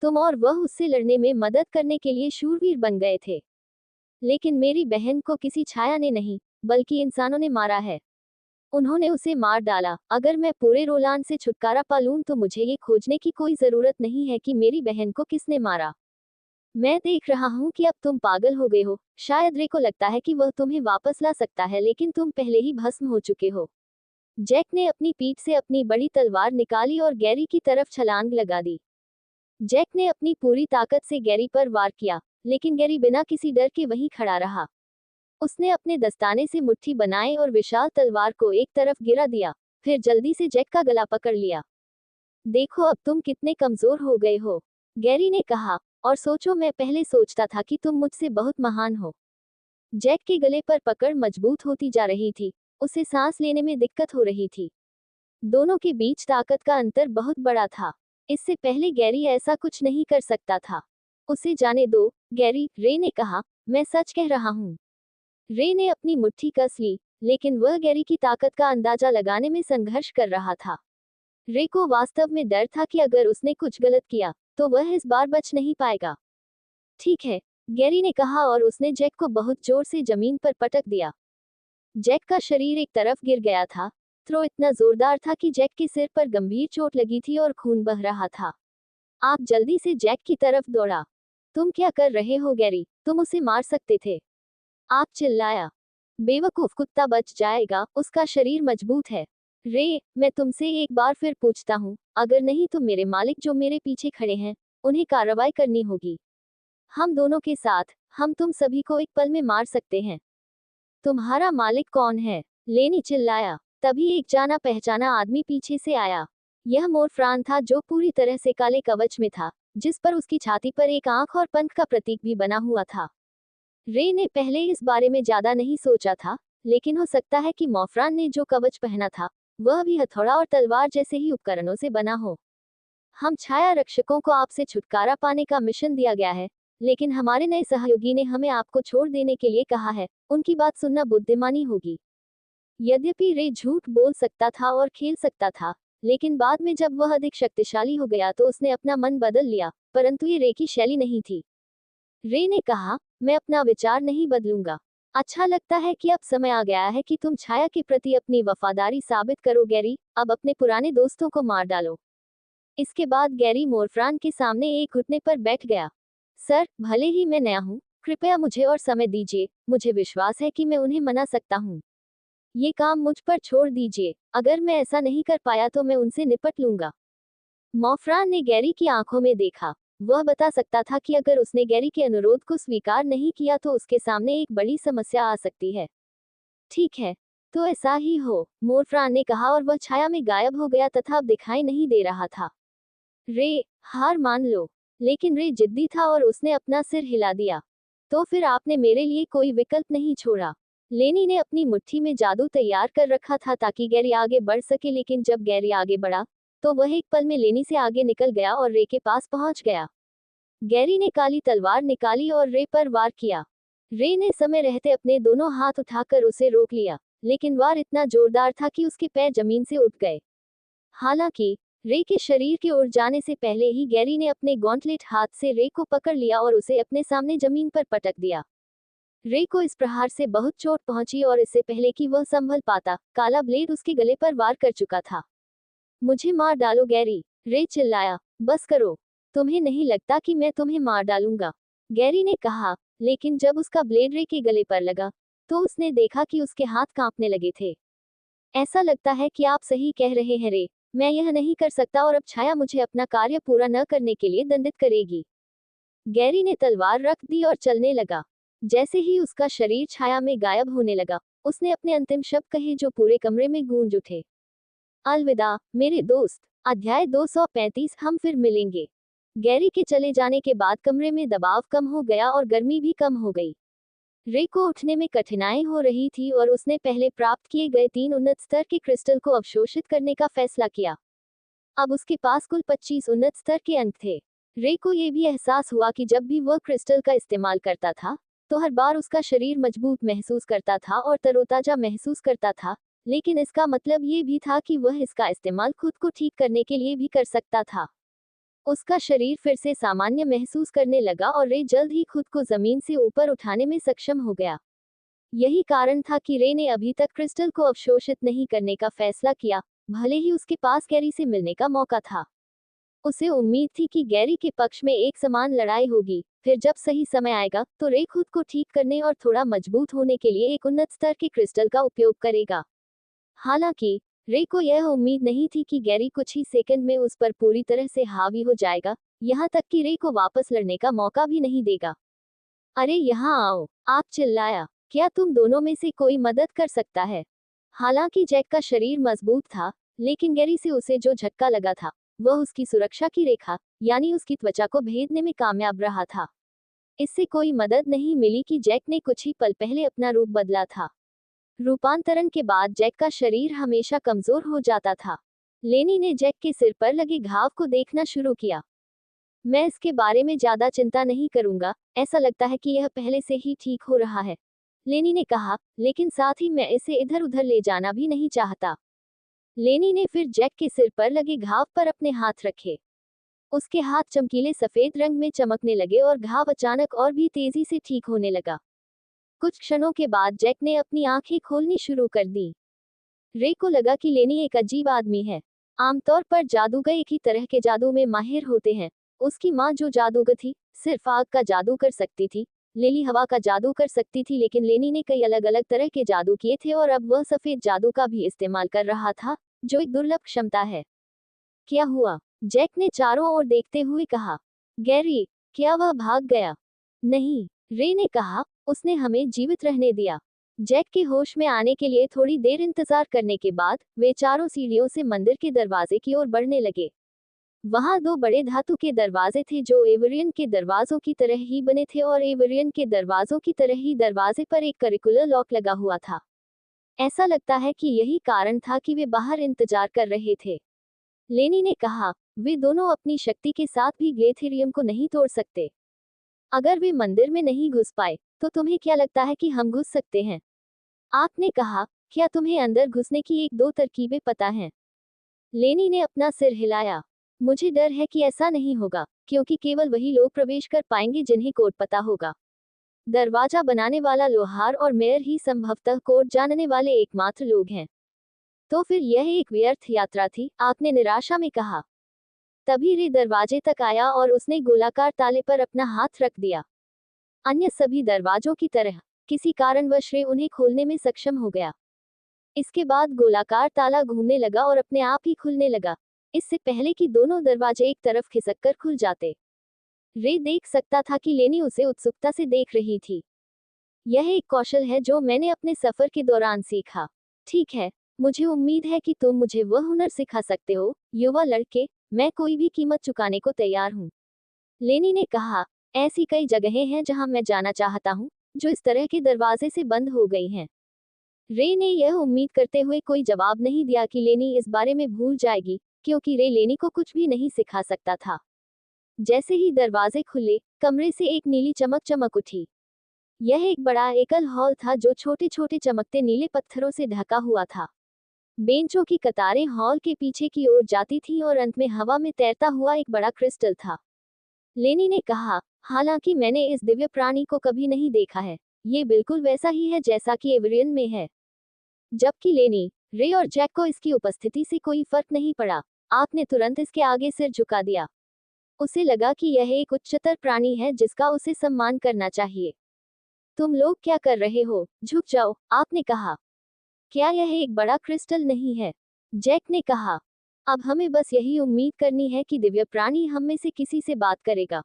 तुम और वह उससे लड़ने में मदद करने के लिए शूरवीर बन गए थे। लेकिन मेरी बहन को किसी छाया ने नहीं, बल्कि इंसानों ने मारा है। उन्होंने उसे मार डाला। अगर मैं पूरे रोलान से छुटकारा पा लूं तो मुझे ये खोजने की कोई जरूरत नहीं है कि मेरी बहन को किसने मारा। मैं देख रहा हूँ कि अब तुम पागल हो गए हो। शायद रे को लगता है कि वह तुम्हें वापस ला सकता है, लेकिन तुम पहले ही भस्म हो चुके हो। जैक ने अपनी पीठ से अपनी बड़ी तलवार निकाली और गैरी की तरफ छलांग लगा दी। जैक ने अपनी पूरी ताकत से गैरी पर वार किया, लेकिन गैरी बिना किसी डर के वहीं खड़ा रहा। उसने अपने दस्ताने से मुट्ठी बनाई और विशाल तलवार को एक तरफ गिरा दिया, फिर जल्दी से जैक का गला पकड़ लिया। देखो अब तुम कितने कमजोर हो गए हो, गैरी ने कहा। और सोचो, मैं पहले सोचता था कि तुम मुझसे बहुत महान हो। जैक के गले पर पकड़ मजबूत होती जा रही थी, उसे सांस लेने में दिक्कत हो रही थी। दोनों के बीच ताकत का अंतर बहुत बड़ा था। इससे पहले गैरी ऐसा कुछ नहीं कर सकता था। उसे जाने दो, गैरी, रे ने कहा। मैं सच कह रहा हूँ। रे ने अपनी मुट्ठी कस ली, लेकिन वह गैरी की ताकत का अंदाजा लगाने में संघर्ष कर रहा था। रे को वास्तव में डर था कि अगर उसने कुछ गलत किया, तो वह इस बार बच नहीं पाएगा। ठीक है, गैरी ने कहा और उसने जैक को बहुत जोर से जमीन पर पटक दिया। जैक का शरीर एक तरफ गिर गया था। थ्रो इतना जोरदार था कि जैक के सिर पर गंभीर चोट लगी थी और खून बह रहा था। आप जल्दी से जैक की तरफ दौड़ा। तुम क्या कर रहे हो गैरी? तुम उसे मार सकते थे। आप चिल्लाया। बेवकूफ कुत्ता बच जाएगा, उसका शरीर मजबूत है। रे, मैं तुमसे एक बार फिर पूछता हूँ, अगर नहीं तो मेरे मालिक जो मेरे पीछे खड़े हैं, उन्हें कार्रवाई करनी होगी। हम दोनों के साथ, हम तुम सभी को एक पल में मार सकते हैं। तुम्हारा मालिक कौन है? लेनी चिल्लाया। तभी एक जाना पहचाना आदमी पीछे से आया। यह मोरफ्रान था जो पूरी तरह से काले कवच में था, जिस पर उसकी छाती पर एक आंख और पंख का प्रतीक भी बना हुआ था। रे ने पहले इस बारे में ज्यादा नहीं सोचा था, लेकिन हो सकता है कि मोरफ्रान ने जो कवच पहना था, वह भी हथौड़ा और तलवार जैसे ही उपकरणों से बना हो। हम छाया रक्षकों को आपसे छुटकारा पाने का मिशन दिया गया है, लेकिन हमारे नए सहयोगी ने हमें आपको छोड़ देने के लिए कहा है। उनकी बात सुनना बुद्धिमानी होगी। यद्यपि रे झूठ बोल सकता था और खेल सकता था, लेकिन बाद में जब वह अधिक शक्तिशाली हो गया तो उसने अपना मन बदल लिया, परंतु ये रे की शैली नहीं थी। रे ने कहा, मैं अपना विचार नहीं बदलूंगा। अच्छा लगता है कि अब समय आ गया है कि तुम छाया के प्रति अपनी वफादारी साबित करो गैरी, अब अपने पुराने दोस्तों को मार डालो। इसके बाद गैरी मोरफ्रान के सामने एक घुटने पर बैठ गया। सर, भले ही मैं नया हूँ, कृपया मुझे और समय दीजिए, मुझे विश्वास है कि मैं उन्हें मना सकता हूँ। ये काम मुझ पर छोड़ दीजिए, अगर मैं ऐसा नहीं कर पाया तो मैं उनसे निपट लूंगा। मोफरान ने गैरी की आंखों में देखा। वह बता सकता था कि अगर उसने गैरी के अनुरोध को स्वीकार नहीं किया तो उसके सामने एक बड़ी समस्या आ सकती है। ठीक है, तो ऐसा ही हो, मोरफ्रान ने कहा और वह छाया में गायब हो गया तथा अब दिखाई नहीं दे रहा था। रे, हार मान लो। लेकिन रे जिद्दी था और उसने अपना सिर हिला दिया। तो फिर आपने मेरे लिए कोई विकल्प नहीं छोड़ा। लेनी ने अपनी मुट्ठी में जादू तैयार कर रखा था ताकि गैरी आगे बढ़ सके, लेकिन जब गैरी आगे बढ़ा, तो वह एक पल में लेनी से आगे निकल गया और रे के पास पहुंच गया। गैरी ने काली तलवार निकाली और रे पर वार किया। रे ने समय रहते अपने दोनों हाथ उठाकर उसे रोक लिया, लेकिन वार इतना जोरदार था कि उसके पैर जमीन से उठ गए। हालांकि रे के शरीर के उड़ जाने से पहले ही गैरी ने अपने गॉन्टलेट हाथ से रे को पकड़ लिया और उसे अपने सामने जमीन पर पटक दिया। रे को इस प्रहार से बहुत चोट पहुंची और इससे पहले कि वह संभल पाता, काला ब्लेड उसके गले पर वार कर चुका था। मुझे मार डालो गैरी, रे चिल्लाया। बस करो, तुम्हें नहीं लगता कि मैं तुम्हें मार डालूंगा, गैरी ने कहा। लेकिन जब उसका ब्लेड रे के गले पर लगा, तो उसने देखा कि उसके हाथ कांपने लगे थे। ऐसा लगता है कि आप सही कह रहे हैं रे, मैं यह नहीं कर सकता और अब छाया मुझे अपना कार्य पूरा न करने के लिए दंडित करेगी। गैरी ने तलवार रख दी और चलने लगा। जैसे ही उसका शरीर छाया में गायब होने लगा, उसने अपने अंतिम शब्द कहे जो पूरे कमरे में गूंज उठे। अलविदा मेरे दोस्त। अध्याय 235। हम फिर मिलेंगे। गैरी के चले जाने के बाद कमरे में दबाव कम हो गया और गर्मी भी कम हो गई। रे को उठने में कठिनाई हो रही थी और उसने पहले प्राप्त किए गए 3 उन्नत स्तर के क्रिस्टल को अवशोषित करने का फैसला किया। अब उसके पास कुल 25 उन्नत स्तर के अंक थे। रे को यह भी एहसास हुआ कि जब भी वह क्रिस्टल का इस्तेमाल करता था, तो हर बार उसका शरीर मजबूत महसूस करता था और तरोताजा महसूस करता था, लेकिन इसका मतलब ये भी था कि वह इसका इस्तेमाल खुद को ठीक करने के लिए भी कर सकता था। उसका शरीर फिर से सामान्य महसूस करने लगा और रे जल्द ही खुद को जमीन से ऊपर उठाने में सक्षम हो गया। यही कारण था कि रे ने अभी तक क्रिस्टल को अवशोषित नहीं करने का फैसला किया, भले ही उसके पास गैरी से मिलने का मौका था। उसे उम्मीद थी कि गैरी के पक्ष में एक समान लड़ाई होगी, फिर जब सही समय आएगा तो रे खुद को ठीक करने और थोड़ा मजबूत होने के लिए एक उन्नत स्तर के क्रिस्टल का उपयोग करेगा। हालांकि रे को यह उम्मीद नहीं थी कि गैरी कुछ ही सेकंड में उस पर पूरी तरह से हावी हो जाएगा, यहाँ तक कि रे को वापस लड़ने का मौका भी नहीं देगा। अरे यहाँ आओ, आप चिल्लाया। क्या तुम दोनों में से कोई मदद कर सकता है? हालांकि जैक का शरीर मजबूत था, लेकिन गैरी से उसे जो झटका लगा था, वह उसकी सुरक्षा की रेखा, यानी उसकी त्वचा को भेदने में कामयाब रहा था। इससे कोई मदद नहीं मिली कि जैक ने कुछ ही पल पहले अपना रूप बदला था। रूपांतरण के बाद जैक का शरीर हमेशा कमजोर हो जाता था। लेनी ने जैक के सिर पर लगे घाव को देखना शुरू किया। मैं इसके बारे में ज्यादा चिंता नहीं करूंगा, ऐसा लगता है कि यह पहले से ही ठीक हो रहा है। लेनी ने कहा, लेकिन साथ ही मैं इसे इधर उधर ले जाना भी नहीं चाहता। लेनी ने फिर जैक के सिर पर लगे घाव पर अपने हाथ रखे। उसके हाथ चमकीले सफेद रंग में चमकने लगे और घाव अचानक और भी तेजी से ठीक होने लगा। कुछ क्षणों के बाद जैक ने अपनी आंखें खोलनी शुरू कर दी। रे को लगा कि लेनी एक अजीब आदमी है। आमतौर पर जादूगर एक ही तरह के जादू में माहिर होते हैं। उसकी माँ जो जादूगर थी, सिर्फ आग का जादू कर सकती थी। लिली हवा का जादू कर सकती थी, लेकिन लेनी ने कई अलग अलग तरह के जादू किए थे और अब वह सफेद जादू का भी इस्तेमाल कर रहा था, जो एक दुर्लभ क्षमता है। क्या हुआ? जैक ने चारों ओर देखते हुए कहा। गैरी, क्या वह भाग गया? नहीं, रे ने कहा, उसने हमें जीवित रहने दिया। जैक के होश में आने के लिए थोड़ी देर इंतजार करने के बाद वे चारों सीढ़ियों से मंदिर के दरवाजे की ओर बढ़ने लगे। वहां दो बड़े धातु के दरवाजे थे जो एवरियन के दरवाजों की तरह ही बने थे और एवरियन के दरवाजों की तरह ही दरवाजे पर एक करिकुलर लॉक लगा हुआ था। ऐसा लगता है कि यही कारण था कि वे बाहर इंतजार कर रहे थे। लेनी ने कहा, वे दोनों अपनी शक्ति के साथ भी ग्लेथेरियम को नहीं तोड़ सकते। अगर वे मंदिर में नहीं घुस पाए, तो तुम्हें क्या लगता है कि हम घुस सकते हैं? आपने कहा, क्या तुम्हें अंदर घुसने की एक दो तरकीबें पता हैं? लेनी ने अपना सिर हिलाया। मुझे डर है कि ऐसा नहीं होगा, क्योंकि केवल वही लोग प्रवेश कर पाएंगे जिन्हें कोड पता होगा। दरवाजा बनाने वाला लोहार और मेयर ही संभवतः कोड जानने वाले एकमात्र लोग हैं। तो फिर यह एक व्यर्थ यात्रा थी, आपने निराशा में कहा। तभी रे दरवाजे तक आया और उसने गोलाकार ताले पर अपना हाथ रख दिया। अन्य सभी दरवाजों की तरह किसी कारणवश रे उन्हें खोलने में सक्षम हो गया। इसके बाद गोलाकार ताला घूमने लगा और अपने आप ही खुलने लगा, इससे पहले कि दोनों दरवाजे एक तरफ खिसककर खुल जाते। रे देख सकता था कि लेनी उसे उत्सुकता से देख रही थी। यह एक कौशल है जो मैंने अपने सफर के दौरान सीखा। ठीक है, मुझे उम्मीद है कि तुम मुझे वह हुनर सिखा सकते हो, युवा लड़के। मैं कोई भी कीमत चुकाने को तैयार हूँ। लेनी ने कहा, ऐसी कई जगहें हैं जहां मैं जाना चाहता हूँ, जो इस तरह के दरवाजे से बंद हो गई हैं। रे ने यह उम्मीद करते हुए कोई जवाब नहीं दिया कि लेनी इस बारे में भूल जाएगी, क्योंकि रे लेनी को कुछ भी नहीं सिखा सकता था। जैसे ही दरवाजे खुले, कमरे से एक नीली चमक चमक उठी। यह एक बड़ा एकल हॉल था जो छोटे छोटे चमकते नीले पत्थरों से ढका हुआ था। बेंचों की कतारें हॉल के पीछे की ओर जाती थीं और अंत में हवा में तैरता हुआ एक बड़ा क्रिस्टल था। लेनी ने कहा, हालांकि मैंने इस दिव्य प्राणी को कभी नहीं देखा है, ये बिल्कुल वैसा ही है जैसा कि एवरियन में है। जबकि लेनी, रे और जैक को इसकी उपस्थिति से कोई फर्क नहीं पड़ा। आपने तुरंत इसके आगे सिर झुका दिया। उसे लगा कि यह एक उच्चतर प्राणी है जिसका उसे सम्मान करना चाहिए। तुम लोग क्या कर रहे हो? झुक जाओ, आपने कहा। क्या यह एक बड़ा क्रिस्टल नहीं है? जैक ने कहा। अब हमें बस यही उम्मीद करनी है कि दिव्य प्राणी हम में से किसी से बात करेगा।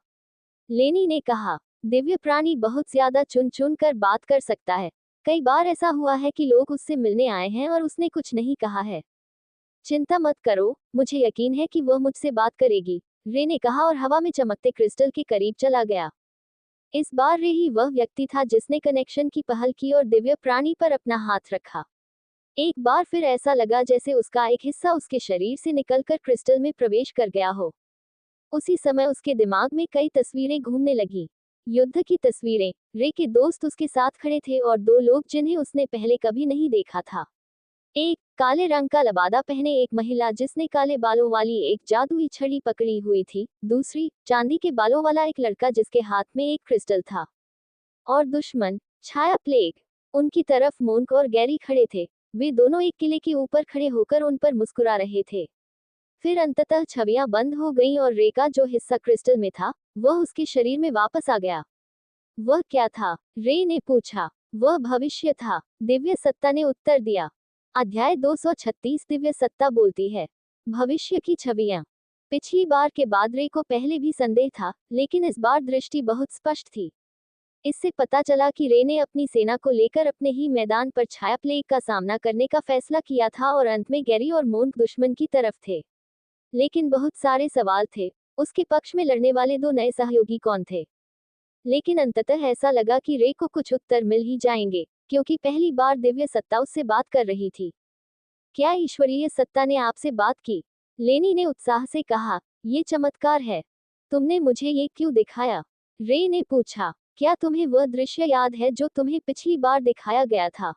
लेनी ने कहा, दिव्य प्राणी बहुत ज्यादा चुन चुन कर बात कर सकता है। कई बार ऐसा हुआ है कि लोग उससे मिलने आए हैं और उसने कुछ नहीं कहा है। चिंता मत करो, मुझे यकीन है कि वह मुझसे बात करेगी, रे ने कहा और हवा में चमकते क्रिस्टल के करीब चला गया। इस बार रे ही वह व्यक्ति था जिसने कनेक्शन की पहल की और दिव्य प्राणी पर अपना हाथ रखा। एक बार फिर ऐसा लगा जैसे उसका एक हिस्सा उसके शरीर से निकलकर क्रिस्टल में प्रवेश कर गया हो। उसी समय उसके दिमाग में कई तस्वीरें घूमने लगी। युद्ध की तस्वीरें। रे के दोस्त उसके साथ खड़े थे और दो लोग जिन्हें उसने पहले कभी नहीं देखा था। एक, काले रंग का लबादा पहने एक महिला जिसने काले बालों वाली एक जादुई छड़ी पकड़ी हुई थी। दूसरी, चांदी के बालों वाला एक लड़का जिसके हाथ में एक क्रिस्टल था। और दुश्मन, छाया प्लेग। उनकी तरफ मोन्क और गैरी खड़े थे। वे दोनों एक किले के ऊपर खड़े होकर उन पर मुस्कुरा रहे थे। फिर अंततः छवियां बंद हो गईं और रे का जो हिस्सा क्रिस्टल में था, वह उसके शरीर में वापस आ गया। वह क्या था? रे ने पूछा। वह भविष्य था, दिव्य सत्ता ने उत्तर दिया। अध्याय 236 दिव्य सत्ता बोलती है। भविष्य की छवियां। पिछली बार के बाद रे को पहले भी संदेह था, लेकिन इस बार दृष्टि बहुत स्पष्ट थी। इससे पता चला कि रे ने अपनी सेना को लेकर अपने ही मैदान पर छाया प्लेग का सामना करने का फैसला किया था और अंत में गैरी और मोन्क दुश्मन की तरफ थे। लेकिन बहुत सारे सवाल थे। उसके पक्ष में लड़ने वाले दो नए सहयोगी कौन थे? लेकिन अंततः ऐसा लगा कि रे को कुछ उत्तर मिल ही जाएंगे, क्योंकि पहली बार दिव्य सत्ता उससे बात कर रही थी। क्या ईश्वरीय सत्ता ने आपसे बात की? लेनी ने उत्साह से कहा, ये चमत्कार है। तुमने मुझे ये क्यों दिखाया? रे ने पूछा। क्या तुम्हें वह दृश्य याद है जो तुम्हें पिछली बार दिखाया गया था?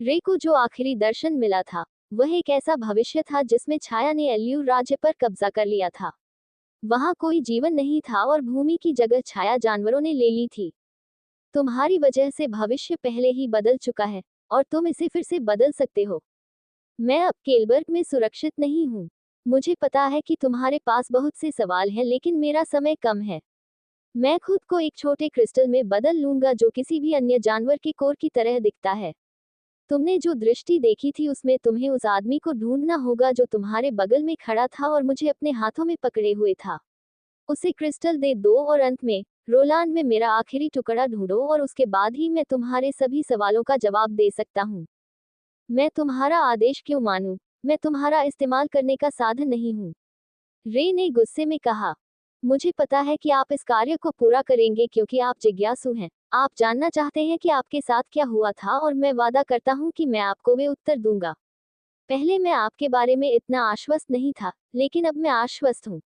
रे को जो आखिरी दर्शन मिला था, वह एक ऐसा भविष्य था जिसमें छाया ने एल्यूर राज्य पर कब्जा कर लिया था। वहां कोई जीवन नहीं था और भूमि की जगह छाया जानवरों ने ले ली थी। तुम्हारी वजह से भविष्य पहले ही बदल चुका है, और तुम इसे फिर से बदल सकते हो। मैं अब केलबर्ग में सुरक्षित नहीं हूँ। मुझे पता है कि तुम्हारे पास बहुत से सवाल हैं, लेकिन मेरा समय कम है। मैं खुद को एक छोटे क्रिस्टल में बदल लूंगा जो किसी भी अन्य जानवर के कोर की तरह दिखता है। तुमने जो दृष्टि देखी थी उसमें तुम्हें उस आदमी को ढूंढना होगा जो तुम्हारे बगल में खड़ा था और मुझे अपने हाथों में पकड़े हुए था। उसे क्रिस्टल दे दो और अंत में, रोलांड में मेरा आखिरी टुकड़ा ढूंढो और उसके बाद ही मैं तुम्हारे सभी सवालों का जवाब दे सकता हूँ। मैं तुम्हारा आदेश क्यों मानूं? मैं तुम्हारा इस्तेमाल करने का साधन नहीं हूँ। रे ने गुस्से में कहा। मुझे पता है कि आप इस कार्य को पूरा करेंगे क्योंकि आप जिज्ञासु हैं। आप जानना चाहते हैं कि आपके साथ क्या हुआ था और मैं वादा करता हूँ कि मैं आपको वे उत्तर दूंगा। पहले मैं आपके बारे में इतना आश्वस्त नहीं था, लेकिन अब मैं आश्वस्त हूँ।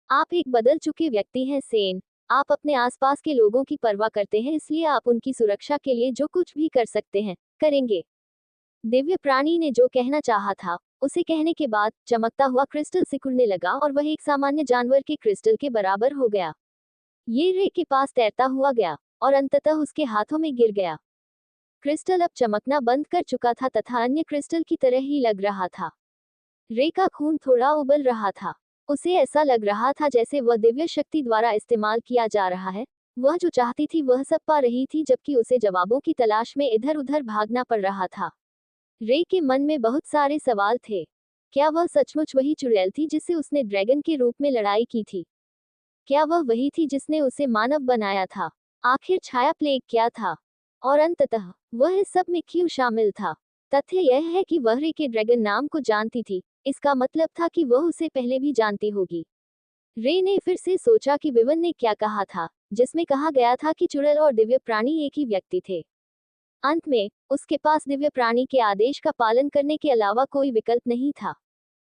आप एक बदल चुके व्यक्ति हैं सेन। आप अपने आसपास के लोगों की परवाह करते हैं, इसलिए आप उनकी सुरक्षा के लिए जो कुछ भी कर सकते हैं, करेंगे। दिव्य प्राणी ने जो कहना चाहा था, उसे कहने के बाद चमकता हुआ क्रिस्टल सिकुड़ने लगा और वह एक सामान्य जानवर के क्रिस्टल के बराबर हो गया। ये रे के पास तैरता हुआ गया और अंततः उसके हाथों में गिर गया। क्रिस्टल अब चमकना बंद कर चुका था तथा अन्य क्रिस्टल की तरह ही लग रहा था। रे का खून थोड़ा उबल रहा था। उसे ऐसा लग रहा था जैसे वह दिव्य शक्ति द्वारा इस्तेमाल किया जा रहा है। वह जो चाहती थी वह सब पा रही थी, जबकि उसे जवाबों की तलाश में इधर उधर भागना पड़ रहा था। रे के मन में बहुत सारे सवाल थे। क्या वह सचमुच वही चुड़ैल थी जिससे उसने ड्रैगन के रूप में लड़ाई की थी? क्या वह वही थी जिसने उसे मानव बनाया था? आखिर छाया प्लेग क्या था? और अंततः वह इस सब में क्यों शामिल था? तथ्य यह है कि वह रे के ड्रैगन नाम को जानती थी। इसका मतलब था कि वह उसे पहले भी जानती होगी। रे ने फिर से सोचा कि विवन ने क्या कहा था, जिसमें कहा गया था कि चुड़ैल और दिव्य प्राणी एक ही व्यक्ति थे। अंत में, उसके पास दिव्य प्राणी के आदेश का पालन करने के अलावा कोई विकल्प नहीं था।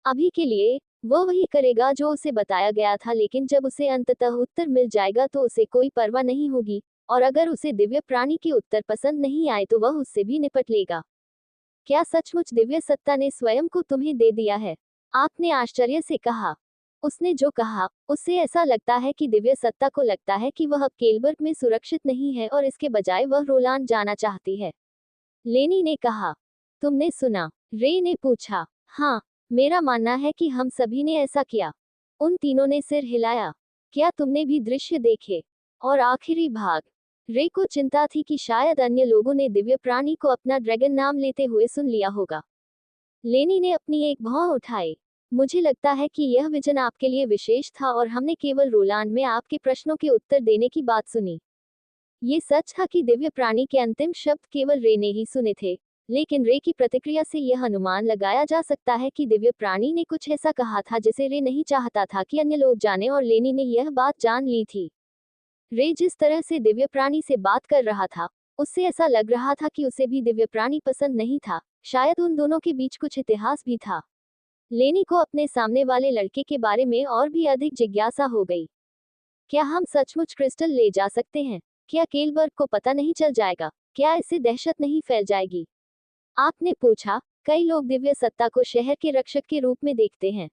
अभी के लिए, वह वही करेगा जो उसे बताया गया था, लेकिन जब उसे अंततः उत्तर मिल जाएगा तो उसे कोई परवाह नहीं होगी, और अगर उसे दिव्य प्राणी के उत्तर पसंद नहीं आए तो वह उससे भी निपट लेगा। क्या सचमुच दिव्य सत्ता ने स्वयं को तुम्हें दे दिया है? आपने आश्चर्य से कहा। उसने जो कहा, उससे ऐसा लगता है कि दिव्य सत्ता को लगता है कि वह अब केलबर्ग में सुरक्षित नहीं है और इसके बजाय वह रोलांड जाना चाहती है। लेनी ने कहा। तुमने सुना? रे ने पूछा। हाँ, मेरा मानना है कि हम सभी ने ऐसा किया। उन तीनों ने सिर हिलाया। क्या तुमने भी दृश्य देखे? और आखिरी भाग। रे को चिंता थी कि शायद अन्य लोगों ने दिव्य प्राणी को अपना ड्रैगन नाम लेते हुए सुन लिया होगा। लेनी ने अपनी एक भौं उठाई। मुझे लगता है कि यह विजन आपके लिए विशेष था और हमने केवल रोलांड में आपके प्रश्नों के उत्तर देने की बात सुनी। ये सच था कि दिव्य प्राणी के अंतिम शब्द केवल रे ने ही सुने थे, लेकिन रे की प्रतिक्रिया से यह अनुमान लगाया जा सकता है कि दिव्य प्राणी ने कुछ ऐसा कहा था जिसे रे नहीं चाहता था कि अन्य लोग जाने, और लेनी ने यह बात जान ली थी। रे जिस तरह से दिव्य प्राणी से बात कर रहा था, उससे ऐसा लग रहा था कि उसे भी दिव्य प्राणी पसंद नहीं था। शायद उन दोनों के बीच कुछ इतिहास भी था। लेनी को अपने सामने वाले लड़के के बारे में और भी अधिक जिज्ञासा हो गई। क्या हम सचमुच क्रिस्टल ले जा सकते हैं? क्या केलबर्ग को पता नहीं चल जाएगा? क्या इससे दहशत नहीं फैल जाएगी? आपने पूछा। कई लोग दिव्य सत्ता को शहर के रक्षक के रूप में देखते हैं।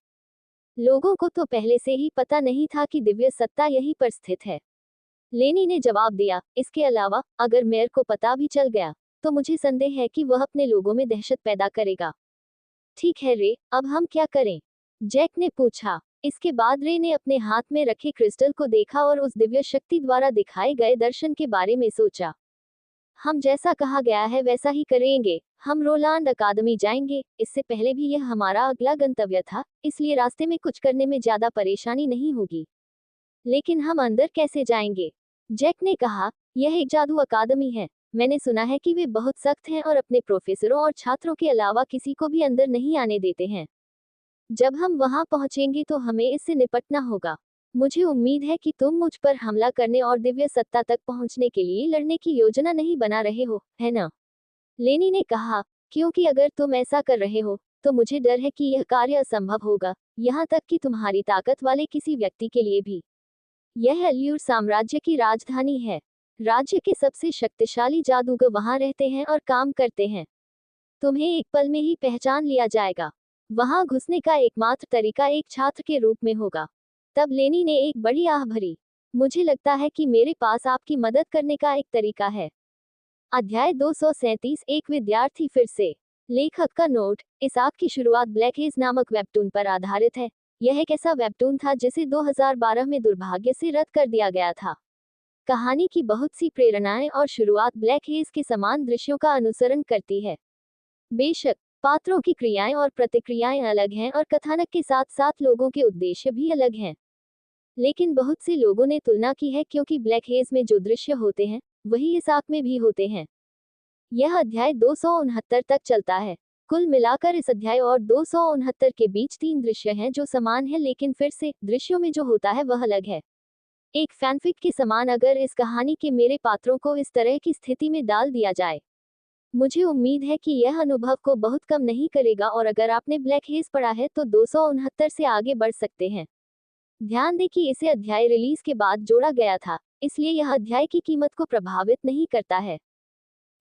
लोगों को तो पहले से ही पता नहीं था कि दिव्य सत्ता यहीं पर स्थित है। लेनी ने जवाब दिया। इसके अलावा, अगर मेयर को पता भी चल गया, तो मुझे संदेह है कि वह अपने लोगों में दहशत पैदा करेगा। ठीक है रे, अब हम क्या करें? जैक ने पूछा। इसके बाद रे ने अपने हाथ में रखे क्रिस्टल को देखा और उस दिव्य शक्ति द्वारा दिखाए गए दर्शन के बारे में सोचा। हम जैसा कहा गया है वैसा ही करेंगे। हम रोलांड अकादमी जाएंगे। इससे पहले भी यह हमारा अगला गंतव्य था, इसलिए रास्ते में कुछ करने में ज्यादा परेशानी नहीं होगी। लेकिन हम अंदर कैसे जाएंगे? जैक ने कहा। यह एक जादू अकादमी है। मैंने सुना है कि वे बहुत सख्त हैं और अपने प्रोफेसरों और छात्रों के अलावा किसी को भी अंदर नहीं आने देते हैं। जब हम वहां पहुंचेंगे तो हमें इससे निपटना होगा। मुझे उम्मीद है कि तुम मुझ पर हमला करने और दिव्य सत्ता तक पहुंचने के लिए लड़ने की योजना नहीं बना रहे हो, है ना? लेनी ने कहा। क्योंकि अगर तुम ऐसा कर रहे हो, तो मुझे डर है कि यह कार्य असंभव होगा, यहाँ तक कि तुम्हारी ताकत वाले किसी व्यक्ति के लिए भी। यह एल्यूर साम्राज्य की राजधानी है। राज्य के सबसे शक्तिशाली जादूगर वहां रहते हैं और काम करते हैं। तुम्हें एक पल में ही पहचान लिया जाएगा। वहां घुसने का एकमात्र तरीका एक छात्र के रूप में होगा। तब लेनी ने एक बड़ी आह भरी। मुझे लगता है कि मेरे पास आपकी मदद करने का एक तरीका है। अध्याय 237 एक विद्यार्थी फिर से। लेखक का नोट, इस आग की शुरुआत ब्लैक हेज नामक वेबटून पर आधारित है। यह एक ऐसा वेबटून था जिसे 2012 में दुर्भाग्य से रद्द कर दिया गया था। कहानी की बहुत सी प्रेरणाएं और शुरुआत ब्लैक हेज के समान दृश्यों का अनुसरण करती है। बेशक पात्रों की क्रियाएं और प्रतिक्रियाएं अलग हैं और कथानक के साथ साथ लोगों के उद्देश्य भी अलग हैं। लेकिन बहुत से लोगों ने तुलना की है क्योंकि ब्लैक हेज में जो दृश्य होते हैं वही इस आग में भी होते हैं। यह अध्याय 269 तक चलता है। कुल मिलाकर इस अध्याय और 269 के बीच 3 दृश्य हैं जो समान हैं, लेकिन फिर से दृश्यों में जो होता है वह अलग है। एक फैनफिक के समान अगर इस कहानी के मेरे पात्रों को इस तरह की स्थिति में डाल दिया जाए, मुझे उम्मीद है कि यह अनुभव को बहुत कम नहीं करेगा और अगर आपने ब्लैक हेज पढ़ा है तो 269 से आगे बढ़ सकते हैं। ध्यान दें कि इसे अध्याय रिलीज के बाद जोड़ा गया था, इसलिए यह अध्याय की कीमत को प्रभावित नहीं करता है।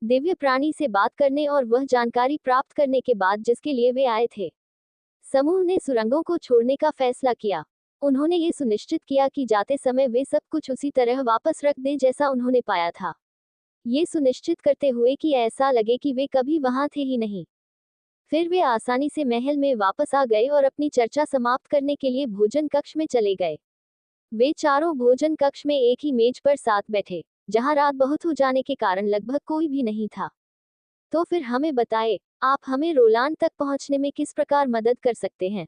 दिव्य प्राणी से बात करने और वह जानकारी प्राप्त करने के बाद जिसके लिए वे आए थे, समूह ने सुरंगों को छोड़ने का फैसला किया। उन्होंने ये सुनिश्चित किया कि जाते समय वे सब कुछ उसी तरह वापस रख दें जैसा उन्होंने पाया था, ये सुनिश्चित करते हुए कि ऐसा लगे कि वे कभी वहां थे ही नहीं। फिर वे आसानी से महल में वापस आ गए और अपनी चर्चा समाप्त करने के लिए भोजन कक्ष में चले गए। वे चारों भोजन कक्ष में एक ही मेज पर साथ बैठे, जहां रात बहुत हो जाने के कारण लगभग कोई भी नहीं था। तो फिर हमें बताएं, आप हमें रोलांड तक पहुंचने में किस प्रकार मदद कर सकते हैं?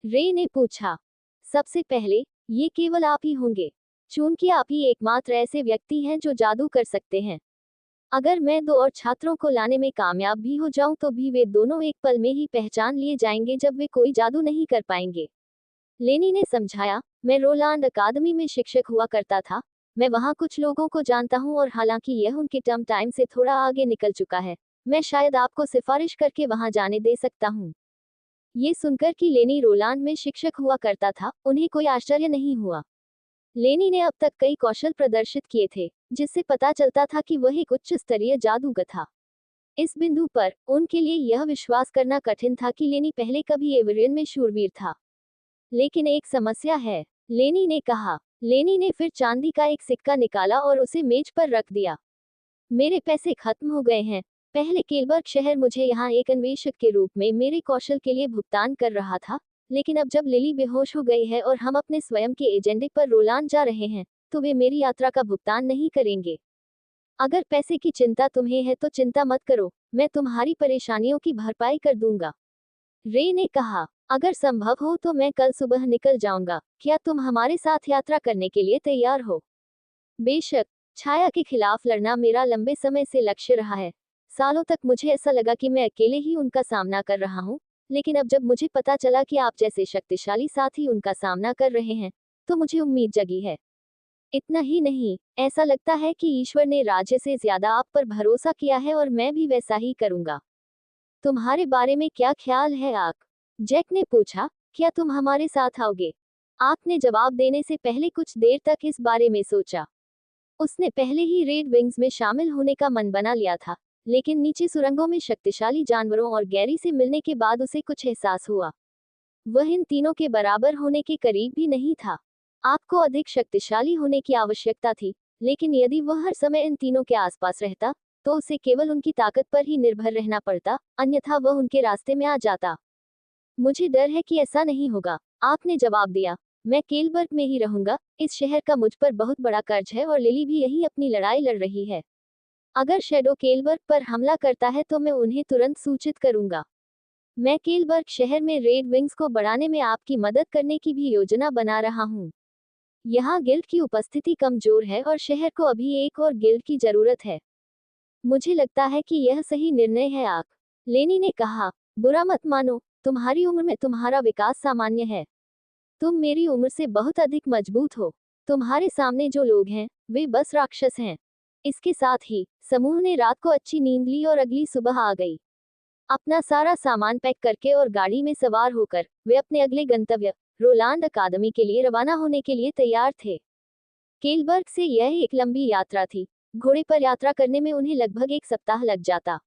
रे ने पूछा। सबसे पहले, ये केवल आप ही होंगे, चूंकि आप ही एकमात्र ऐसे व्यक्ति हैं जो जादू कर सकते हैं। अगर मैं 2 और छात्रों को लाने में कामयाब भी हो जाऊं तो भी वे दोनों एक पल में ही पहचान लिए जाएंगे जब वे कोई जादू नहीं कर पाएंगे। लेनी ने समझाया, मैं रोलांड अकादमी में शिक्षक हुआ करता था। मैं वहां कुछ लोगों को जानता हूं और हालांकि यह उनके टर्म टाइम से थोड़ा आगे निकल चुका है, मैं शायद आपको सिफारिश करके वहां जाने दे सकता हूं। ये सुनकर कि लेनी रोलांड में शिक्षक हुआ करता था, उन्हें कोई आश्चर्य नहीं हुआ। लेनी ने अब तक कई कौशल प्रदर्शित किए थे, जिससे पता चलता था कि वह एक उच्च स्तरीय जादूगर था। इस बिंदु पर उनके लिए यह विश्वास करना कठिन था कि लेनी पहले कभी एवरियन में शूरवीर था। लेकिन एक समस्या है, लेनी ने कहा। लेनी ने फिर चांदी का एक सिक्का निकाला और उसे मेज पर रख दिया। मेरे पैसे खत्म हो गए हैं। पहले केलबर्ग शहर मुझे यहाँ एक अन्वेषक के रूप में मेरे कौशल के लिए भुगतान कर रहा था, लेकिन अब जब लिली बेहोश हो गई है और हम अपने स्वयं के एजेंडे पर रोलांड जा रहे हैं, तो वे मेरी यात्रा का भुगतान नहीं करेंगे। अगर पैसे की चिंता तुम्हें है तो चिंता मत करो, मैं तुम्हारी परेशानियों की भरपाई कर दूंगा। रे ने कहा, अगर संभव हो तो मैं कल सुबह निकल जाऊंगा। क्या तुम हमारे साथ यात्रा करने के लिए तैयार हो? बेशक, छाया के खिलाफ लड़ना मेरा लंबे समय से लक्ष्य रहा है। सालों तक मुझे ऐसा लगा कि मैं अकेले ही उनका सामना कर रहा हूँ, लेकिन अब जब मुझे पता चला कि आप जैसे शक्तिशाली साथी उनका सामना कर रहे हैं, तो मुझे उम्मीद जगी है। इतना ही नहीं, ऐसा लगता है कि ईश्वर ने राज्य से ज्यादा आप पर भरोसा किया है और मैं भी वैसा ही करूंगा। तुम्हारे बारे में क्या ख्याल है आक? जैक ने पूछा, क्या तुम हमारे साथ आओगे? आक ने जवाब देने से पहले कुछ देर तक इस बारे में सोचा। उसने पहले ही रेड विंग्स में शामिल होने का मन बना लिया था, लेकिन नीचे सुरंगों में शक्तिशाली जानवरों और गैरी से मिलने के बाद उसे कुछ एहसास हुआ। वह इन तीनों के बराबर होने के करीब भी नहीं था। आपको अधिक शक्तिशाली होने की आवश्यकता थी, लेकिन यदि वह हर समय इन तीनों के आसपास रहता, तो उसे केवल उनकी ताकत पर ही निर्भर रहना पड़ता, अन्यथा वह उनके रास्ते में आ जाता। मुझे डर है कि ऐसा नहीं होगा, आपने जवाब दिया। मैं केलबर्ग में ही रहूंगा, इस शहर का मुझ पर बहुत बड़ा कर्ज है और लिली भी यही अपनी लड़ाई लड़ रही है। अगर शैडो केलबर्ग पर हमला करता है तो मैं उन्हें तुरंत सूचित करूंगा। मैं केलबर्ग शहर में रेड विंग्स को बढ़ाने में आपकी मदद करने की भी योजना बना रहा हूँ। यहाँ गिल्ड की उपस्थिति कमजोर है और शहर को अभी एक और गिल्ड की जरूरत है। मुझे लगता है कि यह सही निर्णय है आक। लेनी ने कहा, बुरा मत मानो, तुम्हारी उम्र में तुम्हारा विकास सामान्य है। तुम मेरी उम्र से बहुत अधिक मजबूत हो। तुम्हारे सामने जो लोग हैं, वे बस राक्षस हैं। इसके साथ ही समूह ने रात को अच्छी नींद ली और अगली सुबह आ गई। अपना सारा सामान पैक करके और गाड़ी में सवार होकर वे अपने अगले गंतव्य रोलांड अकादमी के लिए रवाना होने के लिए तैयार थे। केलबर्ग से यह एक लंबी यात्रा थी। घोड़े पर यात्रा करने में उन्हें लगभग 1 सप्ताह लग जाता।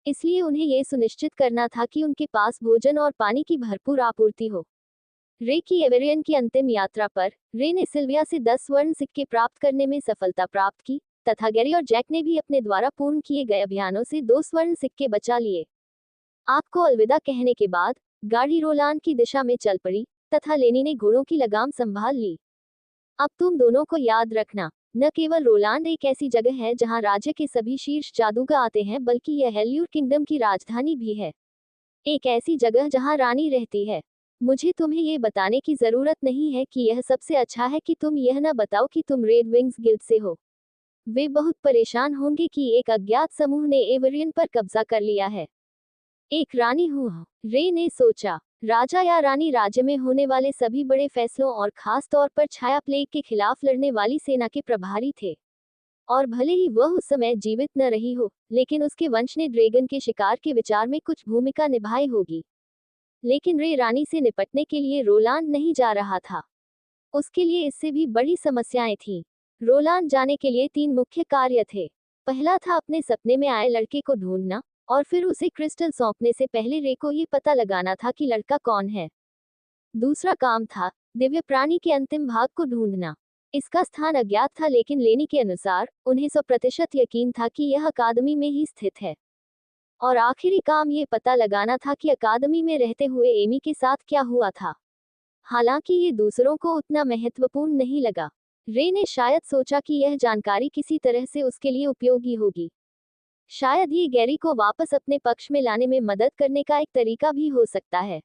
इसलिए उन्हें यह सुनिश्चित करना था कि उनके पास भोजन और पानी की भरपूर आपूर्ति हो। रे की एवेरियन की अंतिम यात्रा पर रे ने सिल्विया से 10 स्वर्ण सिक्के प्राप्त करने में सफलता प्राप्त की, तथा गैरी और जैक ने भी अपने द्वारा पूर्ण किए गए अभियानों से 2 स्वर्ण सिक्के बचा लिए। आग को अलविदा कहने के बाद गाड़ी रोलांड की दिशा में चल पड़ी, तथा लेनी ने घोड़ों की लगाम संभाल ली। अब तुम दोनों को याद रखना, न केवल रोलांड एक ऐसी जगह है जहां राज्य के सभी शीर्ष जादूगर आते हैं, बल्कि यह हेल्यूर किंगडम की राजधानी भी है। एक ऐसी जगह जहां रानी रहती है। मुझे तुम्हें ये बताने की जरूरत नहीं है कि यह सबसे अच्छा है कि तुम यह न बताओ कि तुम रेड विंग्स गिल्ड से हो। वे बहुत परेशान होंगे कि एक अज्ञात समूह ने एवेरियन पर कब्जा कर लिया है। एक रानी हूँ, रे ने सोचा। राजा या रानी राज्य में होने वाले सभी बड़े फैसलों और खास तौर पर छाया प्लेग के खिलाफ लड़ने वाली सेना के प्रभारी थे। और भले ही वह उस समय जीवित न रही हो, लेकिन उसके वंश ने ड्रैगन के शिकार के विचार में कुछ भूमिका निभाई होगी। लेकिन रे रानी से निपटने के लिए रोलांड नहीं जा रहा था। उसके लिए इससे भी बड़ी समस्याएं थीं। रोलांड जाने के लिए 3 मुख्य कार्य थे। पहला था अपने सपने में आए लड़के को ढूंढना, और फिर उसे क्रिस्टल सौंपने से पहले रे को ये पता लगाना था कि लड़का कौन है। दूसरा काम था दिव्य प्राणी के अंतिम भाग को ढूंढना। इसका स्थान अज्ञात था, लेकिन लेनी के अनुसार उन्हें 100% यकीन था कि यह अकादमी में ही स्थित है। और आखिरी काम ये पता लगाना था कि अकादमी में रहते हुए एमी के साथ क्या हुआ था। हालांकि ये दूसरों को उतना महत्वपूर्ण नहीं लगा। रे ने शायद सोचा कि यह जानकारी किसी तरह से उसके लिए उपयोगी होगी। शायद ये गैरी को वापस अपने पक्ष में लाने में मदद करने का एक तरीका भी हो सकता है।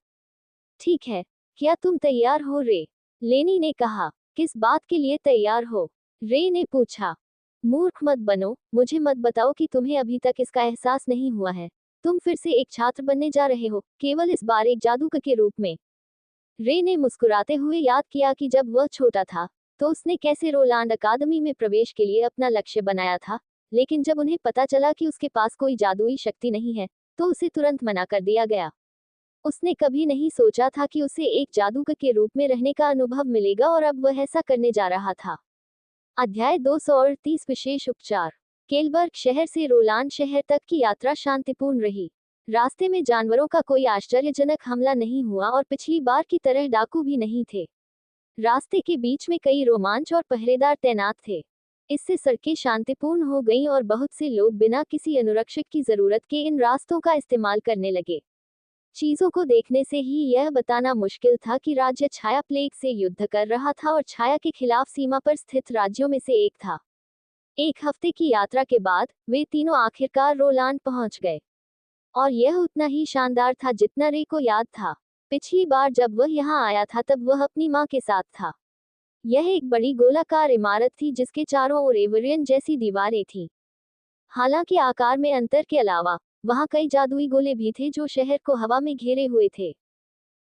ठीक है, क्या तुम तैयार हो रे? लेनी ने कहा। किस बात के लिए तैयार हो? रे ने पूछा। मूर्ख मत बनो, मुझे मत बताओ कि तुम्हें अभी तक इसका एहसास नहीं हुआ है। तुम फिर से एक छात्र बनने जा रहे हो, केवल इस बार एक जादूगर के रूप में। रे ने मुस्कुराते हुए याद किया कि जब वह छोटा था तो उसने कैसे रोलांड अकादमी में प्रवेश के लिए अपना लक्ष्य बनाया था, लेकिन जब उन्हें पता चला कि उसके पास कोई जादुई शक्ति नहीं है, तो उसे तुरंत मना कर दिया गया। उसने कभी नहीं सोचा था कि उसे एक जादूगर के रूप में रहने का अनुभव मिलेगा, और अब वह ऐसा करने जा रहा था। अध्याय 238 विशेष उपचार। केलबर्ग शहर से रोलांड शहर तक की यात्रा शांतिपूर्ण रही। रास्ते में जानवरों का कोई आश्चर्यजनक हमला नहीं हुआ, और पिछली बार की तरह डाकू भी नहीं थे। रास्ते के बीच में कई रोमांच और पहरेदार तैनात थे। इससे सड़कें शांतिपूर्ण हो गईं और बहुत से लोग बिना किसी अनुरक्षक की जरूरत के इन रास्तों का इस्तेमाल करने लगे। चीजों को देखने से ही यह बताना मुश्किल था कि राज्य छाया प्लेग से युद्ध कर रहा था और छाया के खिलाफ सीमा पर स्थित राज्यों में से एक था। 1 हफ्ते की यात्रा के बाद वे तीनों आखिरकार रोलांड पहुंच गए, और यह उतना ही शानदार था जितना रे को याद था। पिछली बार जब वह यहाँ आया था तब वह अपनी माँ के साथ था। यह एक बड़ी गोलाकार इमारत थी जिसके चारों ओर एवेरियन जैसी दीवारें थीं। हालांकि आकार में अंतर के अलावा वहां कई जादुई गोले भी थे जो शहर को हवा में घेरे हुए थे।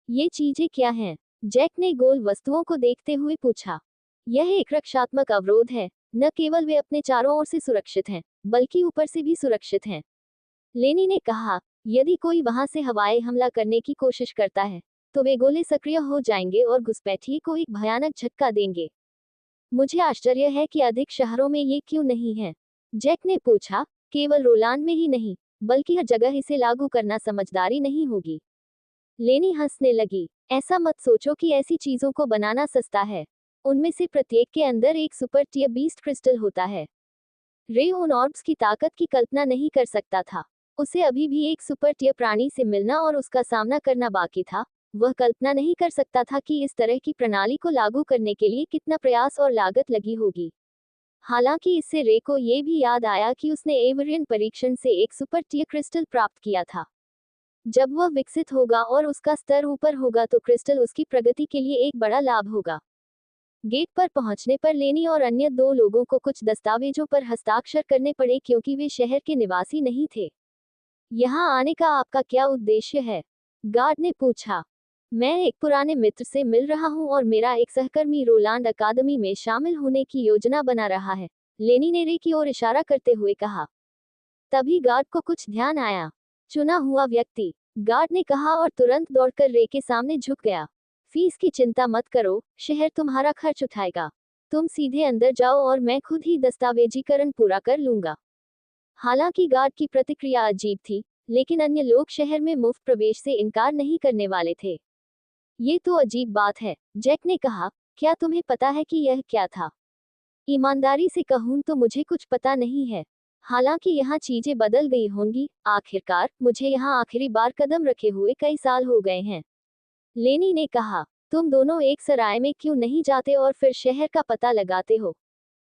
ये चीजें क्या हैं? जैक ने गोल वस्तुओं को देखते हुए पूछा। यह एक रक्षात्मक अवरोध है। न केवल वे अपने चारों ओर से सुरक्षित हैं, बल्कि ऊपर से भी सुरक्षित हैं। लेनी ने कहा, यदि कोई वहां से हवाई हमला करने की कोशिश करता है, तो वे गोले सक्रिय हो जाएंगे और घुसपैठिए को एक भयानक झटका देंगे। मुझे आश्चर्य है कि अधिक शहरों में ये क्यों नहीं है? जैक ने पूछा। केवल रोलांड में ही नहीं, बल्कि हर जगह इसे लागू करना समझदारी नहीं होगी। लेनी हंसने लगी। ऐसा मत सोचो कि ऐसी चीजों को बनाना सस्ता है। उनमें से प्रत्येक के अंदर एक सुपर टियर बीस्ट क्रिस्टल होता है। रे उन ऑर्ब्स की ताकत की कल्पना नहीं कर सकता था। उसे अभी भी एक सुपर टियर प्राणी से मिलना और उसका सामना करना बाकी था। वह कल्पना नहीं कर सकता था कि इस तरह की प्रणाली को लागू करने के लिए कितना प्रयास और लागत लगी होगी। हालांकि इससे रे को ये भी याद आया कि उसने एवेरियन परीक्षण से एक सुपर टियर क्रिस्टल प्राप्त किया था। जब वह विकसित होगा और उसका स्तर ऊपर होगा तो क्रिस्टल उसकी प्रगति के लिए एक बड़ा लाभ होगा। गेट पर पहुंचने पर लेनी और अन्य 2 लोगों को कुछ दस्तावेजों पर हस्ताक्षर करने पड़े क्योंकि वे शहर के निवासी नहीं थे। यहाँ आने का आपका क्या उद्देश्य है? गार्ड ने पूछा। मैं एक पुराने मित्र से मिल रहा हूँ और मेरा एक सहकर्मी रोलांड अकादमी में शामिल होने की योजना बना रहा है, लेनी ने रे की ओर इशारा करते हुए कहा। तभी गार्ड को कुछ ध्यान आया। चुना हुआ व्यक्ति, गार्ड ने कहा और तुरंत दौड़कर रे के सामने झुक गया। फीस की चिंता मत करो, शहर तुम्हारा खर्च उठाएगा। तुम सीधे अंदर जाओ और मैं खुद ही दस्तावेजीकरण पूरा कर लूंगा। हालांकि गार्ड की प्रतिक्रिया अजीब थी, लेकिन अन्य लोग शहर में मुफ्त प्रवेश से इनकार नहीं करने वाले थे। ये तो अजीब बात है, जैक ने कहा। क्या तुम्हें पता है कि यह क्या था? ईमानदारी से कहूं तो मुझे कुछ पता नहीं है। हालांकि यहाँ चीजें बदल गई होंगी। आखिरकार मुझे यहाँ आखिरी बार कदम रखे हुए कई साल हो गए हैं। लेनी ने कहा। तुम दोनों एक सराय में क्यों नहीं जाते और फिर शहर का पता लगाते हो?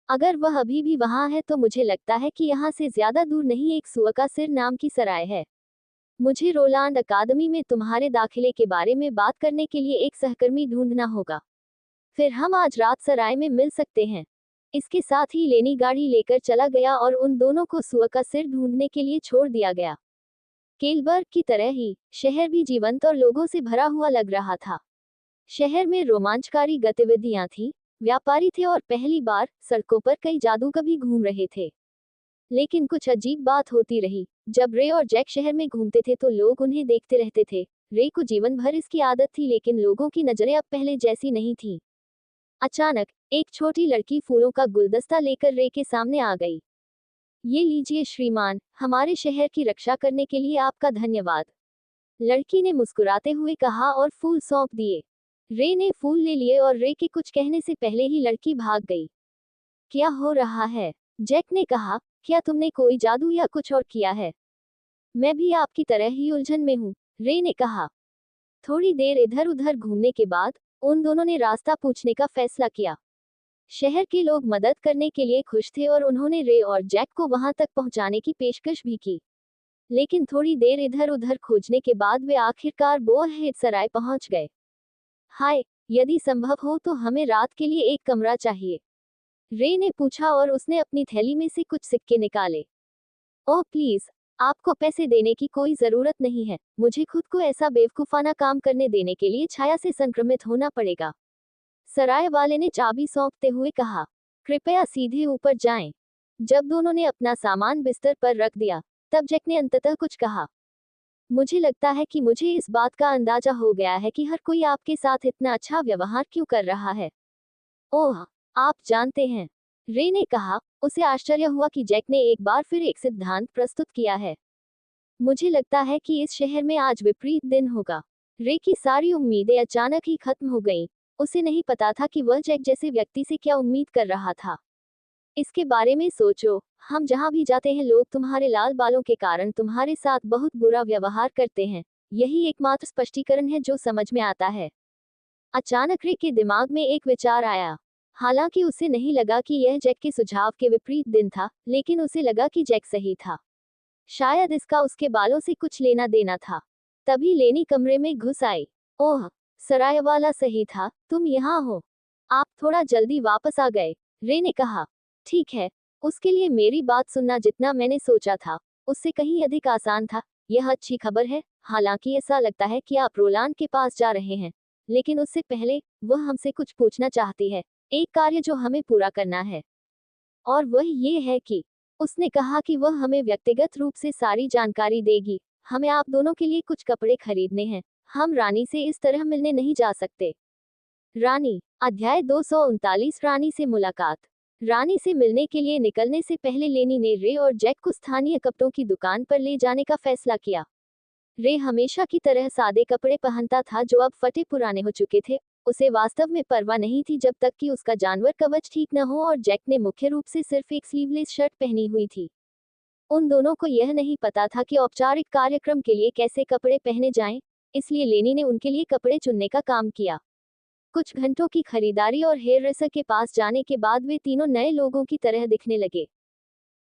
अगर वह अभी भी वहां है तो मुझे लगता है कि यहाँ से ज्यादा दूर नहीं एक सुअका सिर नाम की सराय है। मुझे रोलांड अकादमी में तुम्हारे दाखिले के बारे में बात करने के लिए एक सहकर्मी ढूंढना होगा। फिर हम आज रात सराय में मिल सकते हैं। इसके साथ ही लेनी गाड़ी लेकर चला गया और उन दोनों को सुअका सिर ढूंढने के लिए छोड़ दिया गया। केलबर्ग की तरह ही शहर भी जीवंत और लोगों से भरा हुआ लग रहा था। शहर में रोमांचकारी गतिविधियां थीं, व्यापारी थे और पहली बार सड़कों पर कई जादूगर घूम रहे थे। लेकिन कुछ अजीब बात होती रही। जब रे और जैक शहर में घूमते थे तो लोग उन्हें देखते रहते थे। रे को जीवन भर इसकी आदत थी, लेकिन लोगों की नजरें अब पहले जैसी नहीं थीं। अचानक एक छोटी लड़की फूलों का गुलदस्ता लेकर रे के सामने आ गई। ये लीजिए श्रीमान, हमारे शहर की रक्षा करने के लिए आपका धन्यवाद। लड़की ने मुस्कुराते हुए कहा और फूल सौंप दिए। रे ने फूल ले लिए और रे के कुछ कहने से पहले ही लड़की भाग गई। क्या हो रहा है? जैक ने कहा। क्या तुमने कोई जादू या कुछ और किया है? मैं भी आपकी तरह ही उलझन में हूँ, रे ने कहा। थोड़ी देर इधर उधर घूमने के बाद उन दोनों ने रास्ता पूछने का फैसला किया। शहर के लोग मदद करने के लिए खुश थे और उन्होंने रे और जैक को वहां तक पहुंचाने की पेशकश भी की। लेकिन थोड़ी देर इधर उधर खोजने के बाद वे आखिरकार बोरहेड सराय पहुंच गए। हाय, यदि संभव हो तो हमें रात के लिए एक कमरा चाहिए, रे ने पूछा और उसने अपनी थैली में से कुछ सिक्के निकाले। ओह प्लीज, आपको पैसे देने की कोई जरूरत नहीं है। मुझे खुद को ऐसा बेवकूफाना काम करने देने के लिए छाया से संक्रमित होना पड़ेगा, सराय वाले ने चाबी सौंपते हुए कहा। कृपया सीधे ऊपर जाएं। जब दोनों ने अपना सामान बिस्तर पर रख दिया, तब जैक ने अंततः कुछ कहा। मुझे लगता है कि मुझे इस बात का अंदाजा हो गया है कि हर कोई आपके साथ इतना अच्छा व्यवहार क्यों कर रहा है। ओह, आप जानते हैं, रे ने कहा। उसे आश्चर्य हुआ कि जैक ने एक बार फिर एक सिद्धांत प्रस्तुत किया है। मुझे लगता है कि इस शहर में आज विपरीत दिन होगा। रे की सारी उम्मीदें अचानक ही खत्म हो गईं। उसे नहीं पता था कि वह जैक जैसे व्यक्ति से क्या उम्मीद कर रहा था। इसके बारे में सोचो, हम जहां भी जाते हैं लोग तुम्हारे लाल बालों के कारण तुम्हारे साथ बहुत बुरा व्यवहार करते हैं। यही एकमात्र स्पष्टीकरण है जो समझ में आता है। अचानक रे के दिमाग में एक विचार आया। हालांकि उसे नहीं लगा कि यह जैक के सुझाव के विपरीत दिन था, लेकिन उसे लगा कि जैक सही था। शायद इसका उसके बालों से कुछ लेना देना था। तभी लेनी कमरे में घुस आई। ओह, सराय वाला सही था, तुम यहाँ हो। आप थोड़ा जल्दी वापस आ गए, रे ने कहा। ठीक है, उसके लिए मेरी बात सुनना जितना मैंने सोचा था उससे कहीं अधिक आसान था। यह अच्छी खबर है। हालांकि ऐसा लगता है कि आप रोलांड के पास जा रहे हैं, लेकिन उससे पहले वह हमसे कुछ पूछना चाहती है। एक कार्य जो हमें पूरा करना है, और वह ये है कि उसने कहा कि वह हमें व्यक्तिगत रूप से सारी जानकारी देगी। हमें आप दोनों के लिए कुछ कपड़े खरीदने हैं। हम रानी से इस तरह मिलने नहीं जा सकते। रानी, अध्याय 239 रानी से मुलाकात। रानी से मिलने के लिए निकलने से पहले लेनी ने रे और जैक को स्थानीय कपड़ों की दुकान पर ले जाने का फैसला किया। रे हमेशा की तरह सादे कपड़े पहनता था जो अब फटे पुराने हो चुके थे। उसे वास्तव में परवाह नहीं थी जब तक कि उसका जानवर कवच ठीक न हो, और जैक ने मुख्य रूप से सिर्फ एक स्लीवलेस शर्ट पहनी हुई थी। उन दोनों को यह नहीं पता था कि औपचारिक कार्यक्रम के लिए कैसे कपड़े पहने जाएं, इसलिए लेनी ने उनके लिए कपड़े चुनने का काम किया। कुछ घंटों की खरीदारी और हेयर ड्रेसर के पास जाने के बाद वे तीनों नए लोगों की तरह दिखने लगे।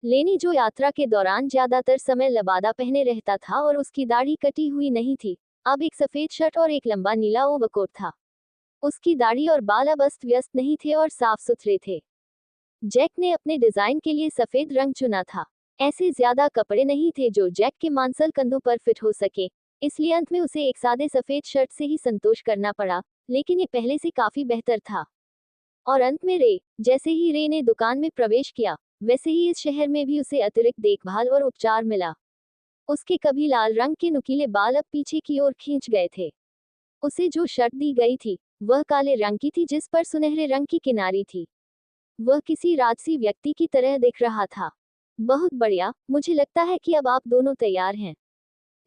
लेनी, जो यात्रा के दौरान ज्यादातर समय लबादा पहने रहता था और उसकी दाढ़ी कटी हुई नहीं थी, अब एक सफेद शर्ट और एक लंबा नीला ओवरकोट था। उसकी दाढ़ी और बाल अब अस्त व्यस्त नहीं थे और साफ सुथरे थे। जैक ने अपने डिजाइन के लिए सफेद रंग चुना था। ऐसे ज्यादा कपड़े नहीं थे जो जैक के मांसल कंधों पर फिट हो सके, इसलिए अंत में उसे एक सादे सफेद शर्ट से ही संतोष करना पड़ा, लेकिन ये पहले से काफी बेहतर था। और अंत में रे, जैसे ही रे ने दुकान में प्रवेश किया, वैसे ही इस शहर में भी उसे अतिरिक्त देखभाल और उपचार मिला। उसके कभी लाल रंग के नुकीले बाल अब पीछे की ओर खींच गए थे। उसे जो शर्ट दी गई थी वह काले रंग की थी जिस पर सुनहरे रंग की किनारी थी। वह किसी राजसी व्यक्ति की तरह दिख रहा था। बहुत बढ़िया, मुझे लगता है कि अब आप दोनों तैयार हैं।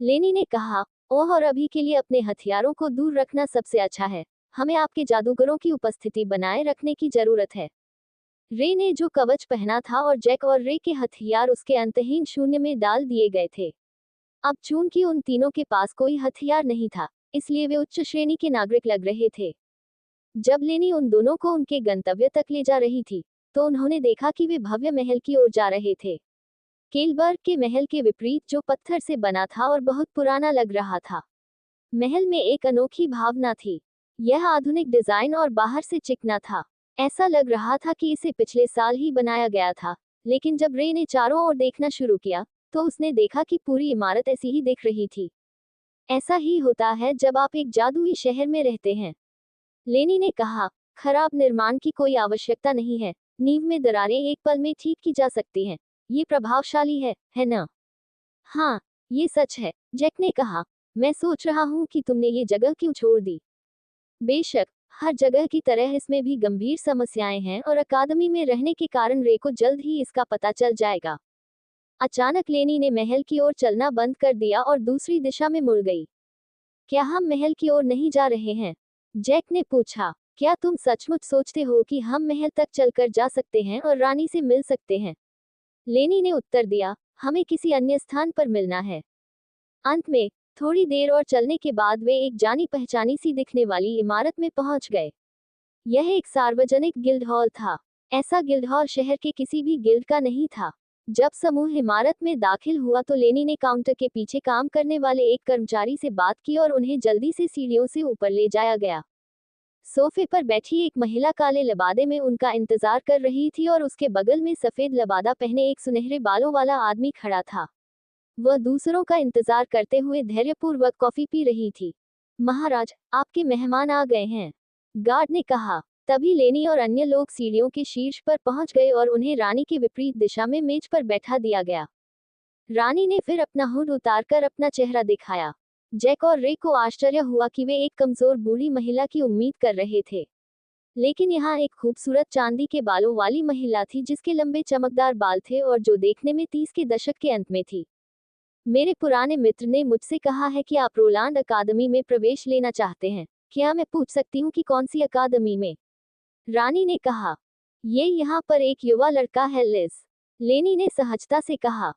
लेनी ने कहा, ओह, और अभी के लिए अपने हथियारों को दूर रखना सबसे अच्छा है। हमें आपके जादूगरों की उपस्थिति बनाए रखने की जरूरत है। रे ने जो कवच पहना था और जैक और रे के हथियार उसके अंतहीन शून्य में डाल दिए गए थे। अब चूंकि उन तीनों के पास कोई हथियार नहीं था, इसलिए वे उच्च श्रेणी के नागरिक लग रहे थे। जब लेनी उन दोनों को उनके गंतव्य तक ले जा रही थी, तो उन्होंने देखा कि वे भव्य महल की ओर जा रहे थे। केलबर्ग के महल के विपरीत, जो पत्थर से बना था और बहुत पुराना लग रहा था। महल में एक अनोखी भावना थी। यह आधुनिक डिजाइन और बाहर से चिकना था। ऐसा लग रहा था कि इसे पिछले साल ही बनाया गया था। लेकिन जब रे ने चारों ओर देखना शुरू किया, तो उसने देखा कि पूरी इमारत ऐसी ही दिख रही थी। ऐसा ही होता है जब आप एक जादुई शहर में रहते हैं, लेनी ने कहा। खराब निर्माण की कोई आवश्यकता नहीं है। नींव में दरारें एक पल में ठीक की जा सकती हैं। ये प्रभावशाली है ना? हाँ, ये सच है, जैक ने कहा। मैं सोच रहा हूँ कि तुमने ये जगह क्यों छोड़ दी। बेशक, हर जगह की तरह इसमें भी गंभीर समस्याएं हैं और अकादमी में रहने के कारण रे को जल्द ही इसका पता चल जाएगा। अचानक लेनी ने महल की ओर चलना बंद कर दिया और दूसरी दिशा में मुड़ गई। क्या हम महल की ओर नहीं जा रहे हैं? जैक ने पूछा। क्या तुम सचमुच सोचते हो कि हम महल तक चलकर जा सकते हैं और रानी से मिल सकते हैं? लेनी ने उत्तर दिया, हमें किसी अन्य स्थान पर मिलना है। अंत में, थोड़ी देर और चलने के बाद वे एक जानी पहचानी सी दिखने वाली इमारत में पहुंच गए। यह एक सार्वजनिक गिल्ड हॉल था। ऐसा गिल्ड हॉल शहर के किसी भी गिल्ड का नहीं था। जब समूह इमारत में दाखिल हुआ तो लेनी ने काउंटर के पीछे काम करने वाले एक कर्मचारी से बात की और उन्हें जल्दी से सीढ़ियों से ऊपर ले जाया गया। सोफे पर बैठी एक महिला काले लबादे में उनका इंतजार कर रही थी और उसके बगल में सफेद लबादा पहने एक सुनहरे बालों वाला आदमी खड़ा था। वह दूसरों का इंतजार करते हुए धैर्यपूर्वक कॉफी पी रही थी। महाराज, आपके मेहमान आ गए हैं, गार्ड ने कहा। तभी लेनी और अन्य लोग सीढ़ियों के शीर्ष पर पहुंच गए और उन्हें रानी के विपरीत दिशा में मेज पर बैठा दिया गया। रानी ने फिर अपना हुड उतारकर अपना चेहरा दिखाया। जैक और रे को आश्चर्य हुआ कि वे एक कमजोर बूढ़ी महिला की उम्मीद कर रहे थे, लेकिन यहाँ एक खूबसूरत चांदी के बालों वाली महिला थी जिसके लंबे चमकदार बाल थे और जो देखने में 30 के दशक के अंत में थी। मेरे पुराने मित्र ने मुझसे कहा है कि आप रोलांड अकादमी में प्रवेश लेना चाहते हैं। क्या मैं पूछ सकती हूँ कि कौन सी अकादमी में? रानी ने कहा। ये यहाँ पर एक युवा लड़का है, लिज। लेनी ने सहजता से कहा।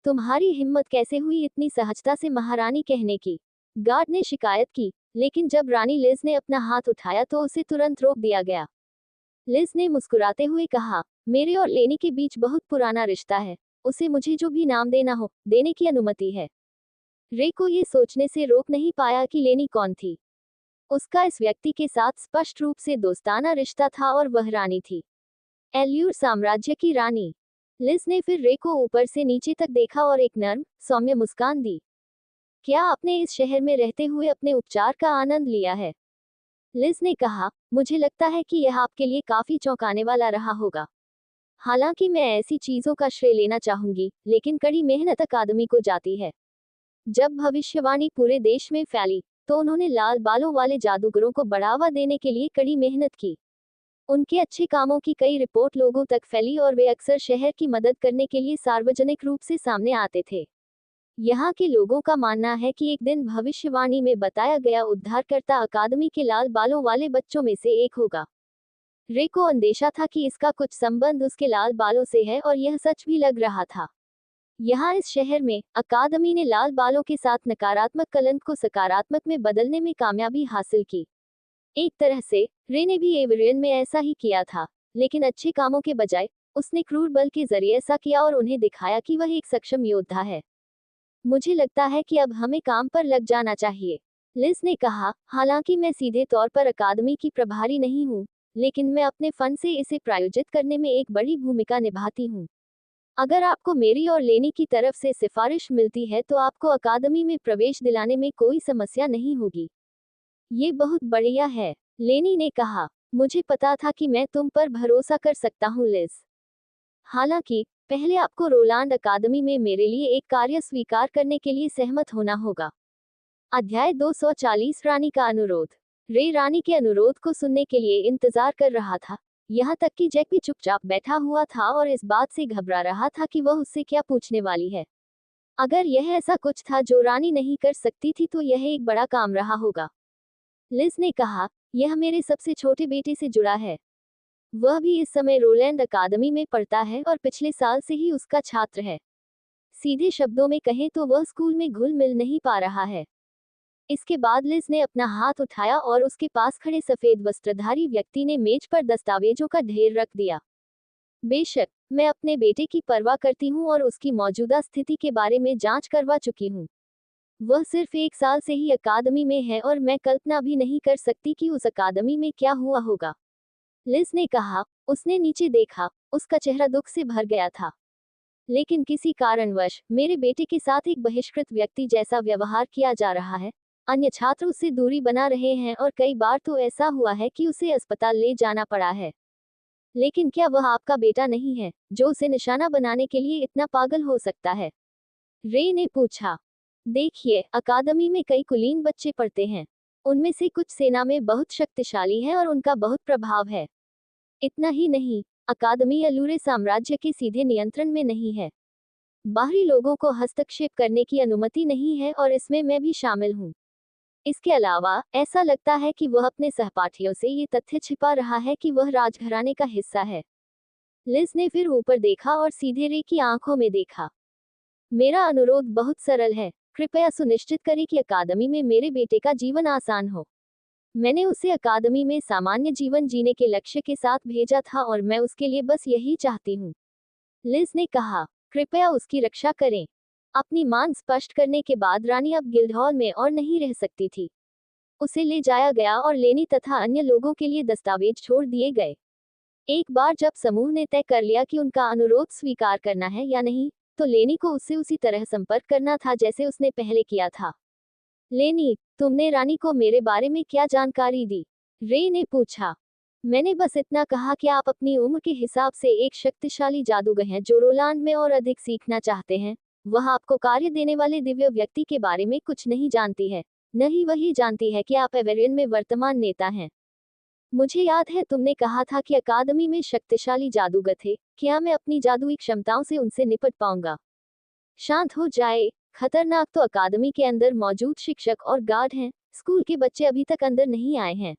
तुम्हारी हिम्मत कैसे हुई इतनी सहजता से महारानी कहने की? गार्ड ने शिकायत की, लेकिन जब रानी लिज ने अपना हाथ उठाया तो उसे तुरंत रोक दिया गया। लिज ने मुस्कुराते हुए कहा, मेरे और लेनी के बीच बहुत पुराना रिश्ता है। उसे मुझे जो भी नाम देना हो, देने की अनुमति है। रे को ये सोचने से रोक नहीं पाया कि लेनी कौन थी। उसका इस व्यक्ति के साथ स्पष्ट रूप से दोस्ताना रिश्ता था और वह रानी थी, एल्यूर साम्राज्य की रानी। लिज ने फिर रे को ऊपर से नीचे तक देखा और एक नर्म, सौम्य मुस्कान दी। क्या आपने इस शहर में रहते हुए अपने उपचार का आनंद लिया है? लिज ने कहा, मुझे लगता है कि यह आपके लिए काफी चौंकाने वाला रहा होगा। हालांकि मैं ऐसी चीजों का श्रेय लेना चाहूंगी, लेकिन कड़ी मेहनत अकादमी को जाती है। जब भविष्यवाणी पूरे देश में फैली, तो उन्होंने लाल बालों वाले जादूगरों को बढ़ावा देने के लिए कड़ी मेहनत की। उनके अच्छे कामों की कई रिपोर्ट लोगों तक फैली और वे अक्सर शहर की मदद करने के लिए सार्वजनिक रूप से सामने आते थे। यहाँ के लोगों का मानना है कि एक दिन भविष्यवाणी में बताया गया उद्धारकर्ता अकादमी के लाल बालों वाले बच्चों में से एक होगा। रे को अंदेशा था कि इसका कुछ संबंध उसके लाल बालों से है और यह सच भी लग रहा था। यहाँ इस शहर में अकादमी ने लाल बालों के साथ नकारात्मक कलंक को सकारात्मक में बदलने में कामयाबी हासिल की। एक तरह से रे ने भी एवरियन में ऐसा ही किया था, लेकिन अच्छे कामों के बजाय उसने क्रूर बल के जरिए ऐसा किया और उन्हें दिखाया कि वह एक सक्षम योद्धा है। मुझे लगता है कि अब हमें काम पर लग जाना चाहिए, लिज ने कहा। हालांकि मैं सीधे तौर पर अकादमी की प्रभारी नहीं हूँ, लेकिन मैं अपने फंड से इसे प्रायोजित करने में एक बड़ी भूमिका निभाती हूँ। अगर आपको मेरी और लेनी की तरफ से सिफारिश मिलती है तो आपको अकादमी में प्रवेश दिलाने में कोई समस्या नहीं होगी। ये बहुत बढ़िया है, लेनी ने कहा। मुझे पता था कि मैं तुम पर भरोसा कर सकता हूँ, लिज। हालांकि पहले आपको रोलांड अकादमी में मेरे लिए एक कार्य स्वीकार करने के लिए सहमत होना होगा। अध्याय 240 रानी का अनुरोध। रे रानी के अनुरोध को सुनने के लिए इंतजार कर रहा था। यहाँ तक कि जैक भी चुपचाप बैठा हुआ था और इस बात से घबरा रहा था कि वह उससे क्या पूछने वाली है। अगर यह ऐसा कुछ था जो रानी नहीं कर सकती थी तो यह एक बड़ा काम रहा होगा। लिज ने कहा, यह मेरे सबसे छोटे बेटे से जुड़ा है। वह भी इस समय रोलैंड अकादमी में पढ़ता है और पिछले साल से ही उसका छात्र है। सीधे शब्दों में कहें तो वह स्कूल में घुल मिल नहीं पा रहा है। इसके बाद लिज ने अपना हाथ उठाया और उसके पास खड़े सफेद वस्त्रधारी व्यक्ति ने मेज पर दस्तावेजों का ढेर रख दिया। बेशक, मैं अपने बेटे की परवाह करती हूँ और उसकी मौजूदा स्थिति के बारे में जांच करवा चुकी हूँ। वह सिर्फ 1 साल से ही अकादमी में है और मैं कल्पना भी नहीं कर सकती कि उस अकादमी में क्या हुआ होगा। लिज ने कहा। उसने नीचे देखा, उसका चेहरा दुख से भर गया था। लेकिन किसी कारणवश मेरे बेटे के साथ एक बहिष्कृत व्यक्ति जैसा व्यवहार किया जा रहा है। अन्य छात्र उससे दूरी बना रहे हैं और कई बार तो ऐसा हुआ है कि उसे अस्पताल ले जाना पड़ा है। लेकिन क्या वह आपका बेटा नहीं है, जो उसे निशाना बनाने के लिए इतना पागल हो सकता है? रे ने पूछा। देखिए, अकादमी में कई कुलीन बच्चे पढ़ते हैं। उनमें से कुछ सेना में बहुत शक्तिशाली हैं और उनका बहुत प्रभाव है। इतना ही नहीं, अकादमी अलूरे साम्राज्य के सीधे नियंत्रण में नहीं है। बाहरी लोगों को हस्तक्षेप करने की अनुमति नहीं है और इसमें मैं भी शामिल हूँ। इसके अलावा, ऐसा लगता है कि वह अपने सहपाठियों से ये तथ्य छिपा रहा है कि वह राजघराने का हिस्सा है। लिज ने फिर ऊपर देखा और सीधे रे की आंखों में देखा। मेरा अनुरोध बहुत सरल है, कृपया सुनिश्चित करें कि अकादमी में मेरे बेटे का जीवन आसान हो। मैंने उसे अकादमी में सामान्य जीवन जीने के लक्ष्य के साथ भेजा था और मैं उसके लिए बस यही चाहती हूँ। लिज ने कहा, कृपया उसकी रक्षा करें। अपनी मांग स्पष्ट करने के बाद रानी अब गिल्डहॉल में और नहीं रह सकती थी। उसे ले जाया गया और लेनी तथा अन्य लोगों के लिए दस्तावेज छोड़ दिए गए। एक बार जब समूह ने तय कर लिया कि उनका अनुरोध स्वीकार करना है या नहीं, तो लेनी को उससे उसी तरह संपर्क करना था जैसे उसने पहले किया था। लेनी, तुमने रानी को मेरे बारे में क्या जानकारी दी? रे ने पूछा। मैंने बस इतना कहा कि आप अपनी उम्र के हिसाब से एक शक्तिशाली जादूगर हैं जो रोलांड में और अधिक सीखना चाहते हैं। वह आपको कार्य देने वाले दिव्य व्यक्ति के बारे में कुछ नहीं जानती है। न ही वही जानती है कि आप एवेरियन में वर्तमान नेता हैं। मुझे याद है तुमने कहा था कि अकादमी में शक्तिशाली जादूगर थे। क्या मैं अपनी जादुई क्षमताओं से उनसे निपट पाऊंगा? शांत हो जाए। खतरनाक तो अकादमी के अंदर मौजूद शिक्षक और गार्ड हैं। स्कूल के बच्चे अभी तक अंदर नहीं आए हैं।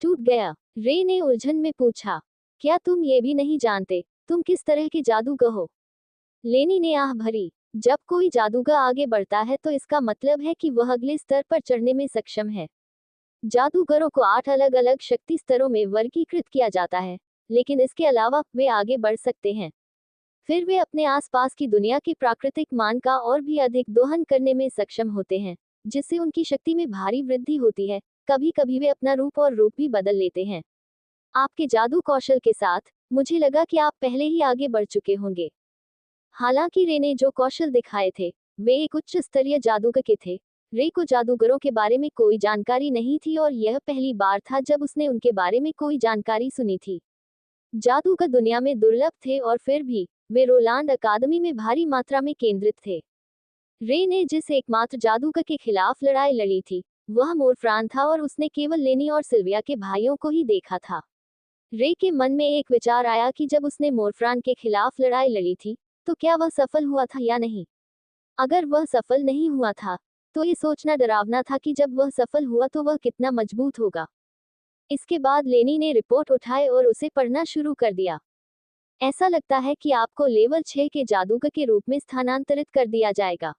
टूट गया? रे ने उलझन में पूछा। क्या तुम ये भी नहीं जानते तुम किस तरह के जादूगर हो? लेनी ने आह भरी। जब कोई जादूगर आगे बढ़ता है तो इसका मतलब है कि वह अगले स्तर पर चढ़ने में सक्षम है। जादूगरों को 8 अलग अलग शक्ति स्तरों में वर्गीकृत किया जाता है, लेकिन इसके अलावा वे आगे बढ़ सकते हैं। फिर वे अपने आसपास की दुनिया के प्राकृतिक मान का और भी अधिक दोहन करने में सक्षम होते हैं, जिससे उनकी शक्ति में भारी वृद्धि होती है। कभी कभी वे अपना रूप और रूप भी बदल लेते हैं। आपके जादू कौशल के साथ, मुझे लगा कि आप पहले ही आगे बढ़ चुके होंगे। हालांकि रे ने जो कौशल दिखाए थे, वे एक उच्च स्तरीय जादूगर के थे। रे को जादूगरों के बारे में कोई जानकारी नहीं थी और यह पहली बार था जब उसने उनके बारे में कोई जानकारी सुनी थी। जादूगर दुनिया में दुर्लभ थे और फिर भी, वे रोलांड अकादमी में भारी मात्रा में केंद्रित थे। रे ने जिस एकमात्र जादूगर के खिलाफ लड़ाई लड़ी थी, वह मोरफ्रान था और उसने केवल लेनी और सिल्विया के भाइयों को ही देखा था। रे के मन में एक विचार आया कि जब उसने मोरफ्रान के खिलाफ लड़ाई लड़ी थी, तो क्या वह सफल हुआ था या नहीं? अगर वह सफल नहीं हुआ था, तो ये सोचना डरावना था कि जब वह सफल हुआ तो वह कितना मजबूत होगा। इसके बाद लेनी ने रिपोर्ट उठाई और उसे पढ़ना शुरू कर दिया। ऐसा लगता है कि आपको लेवल 6 के जादूगर के रूप में स्थानांतरित कर दिया जाएगा।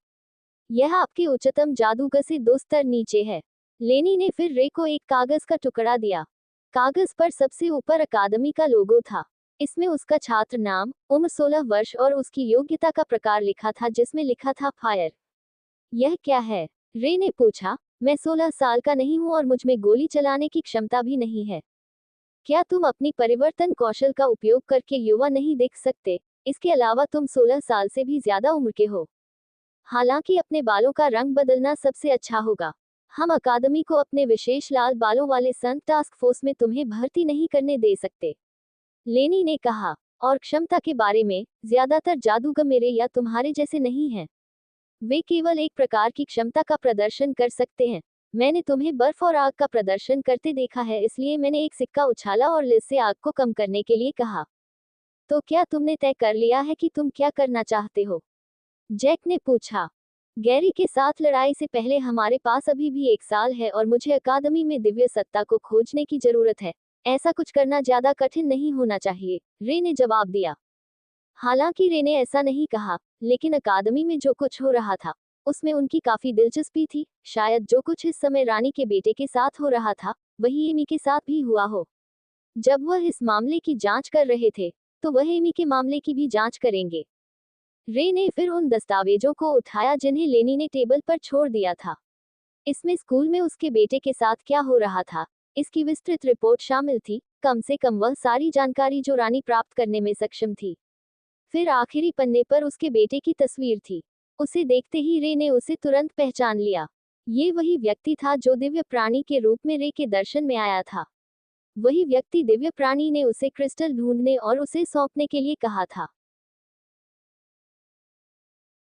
यह आपके उच्चतम जादूगर से 2 स्तर नीचे है। लेनी ने फिर रे को एक कागज का टुकड़ा दिया। कागज पर सबसे ऊपर अकादमी का लोगो था। इसमें उसका छात्र नाम, उम्र 16 वर्ष और उसकी योग्यता का प्रकार लिखा था जिसमें लिखा था फायर। यह क्या है? रे ने पूछा। मैं 16 साल का नहीं हूं और मुझ में गोली चलाने की क्षमता भी नहीं है। क्या तुम अपनी परिवर्तन कौशल का उपयोग करके युवा नहीं दिख सकते? इसके अलावा तुम 16 साल से भी ज्यादा उम्र के हो। हालांकि अपने बालों का रंग बदलना सबसे अच्छा होगा। हम अकादमी को अपने विशेष लाल बालों वाले संत टास्क फोर्स में तुम्हें भर्ती नहीं करने दे सकते। लेनी ने कहा। और क्षमता के बारे में, ज्यादातर जादूगर मेरे या तुम्हारे जैसे नहीं हैं। वे केवल एक प्रकार की क्षमता का प्रदर्शन कर सकते हैं। मैंने तुम्हें बर्फ और आग का प्रदर्शन करते देखा है, इसलिए मैंने एक सिक्का उछाला और लिज से आग को कम करने के लिए कहा। तो क्या तुमने तय कर लिया है कि तुम क्या करना चाहते हो? जैक ने पूछा। गैरी के साथ लड़ाई से पहले हमारे पास अभी भी 1 साल है और मुझे अकादमी में दिव्य सत्ता को खोजने की जरूरत है। ऐसा कुछ करना ज्यादा कठिन नहीं होना चाहिए, रे ने जवाब दिया। हालांकि रे ने ऐसा नहीं कहा, लेकिन अकादमी में जो कुछ हो रहा था उसमें उनकी काफी दिलचस्पी थी। शायद जो कुछ इस समय रानी के बेटे के साथ हो रहा था वही एमी के साथ भी हुआ हो। जब वह इस मामले की जांच कर रहे थे तो वह एमी के मामले की भी जांच करेंगे। रे ने फिर उन दस्तावेजों को उठाया जिन्हें लेनी ने टेबल पर छोड़ दिया था। इसमें स्कूल में उसके बेटे के साथ क्या हो रहा था इसकी विस्तृत रिपोर्ट शामिल थी, कम से कम वह सारी जानकारी जो रानी प्राप्त करने में सक्षम थी। फिर आखिरी पन्ने पर उसके बेटे की तस्वीर थी। उसे देखते ही रे ने उसे तुरंत पहचान लिया। ये वही व्यक्ति था जो दिव्य प्राणी के रूप में रे के दर्शन में आया था। वही व्यक्ति दिव्य प्राणी ने उसे क्रिस्टल ढूंढने और उसे सौंपने के लिए कहा था।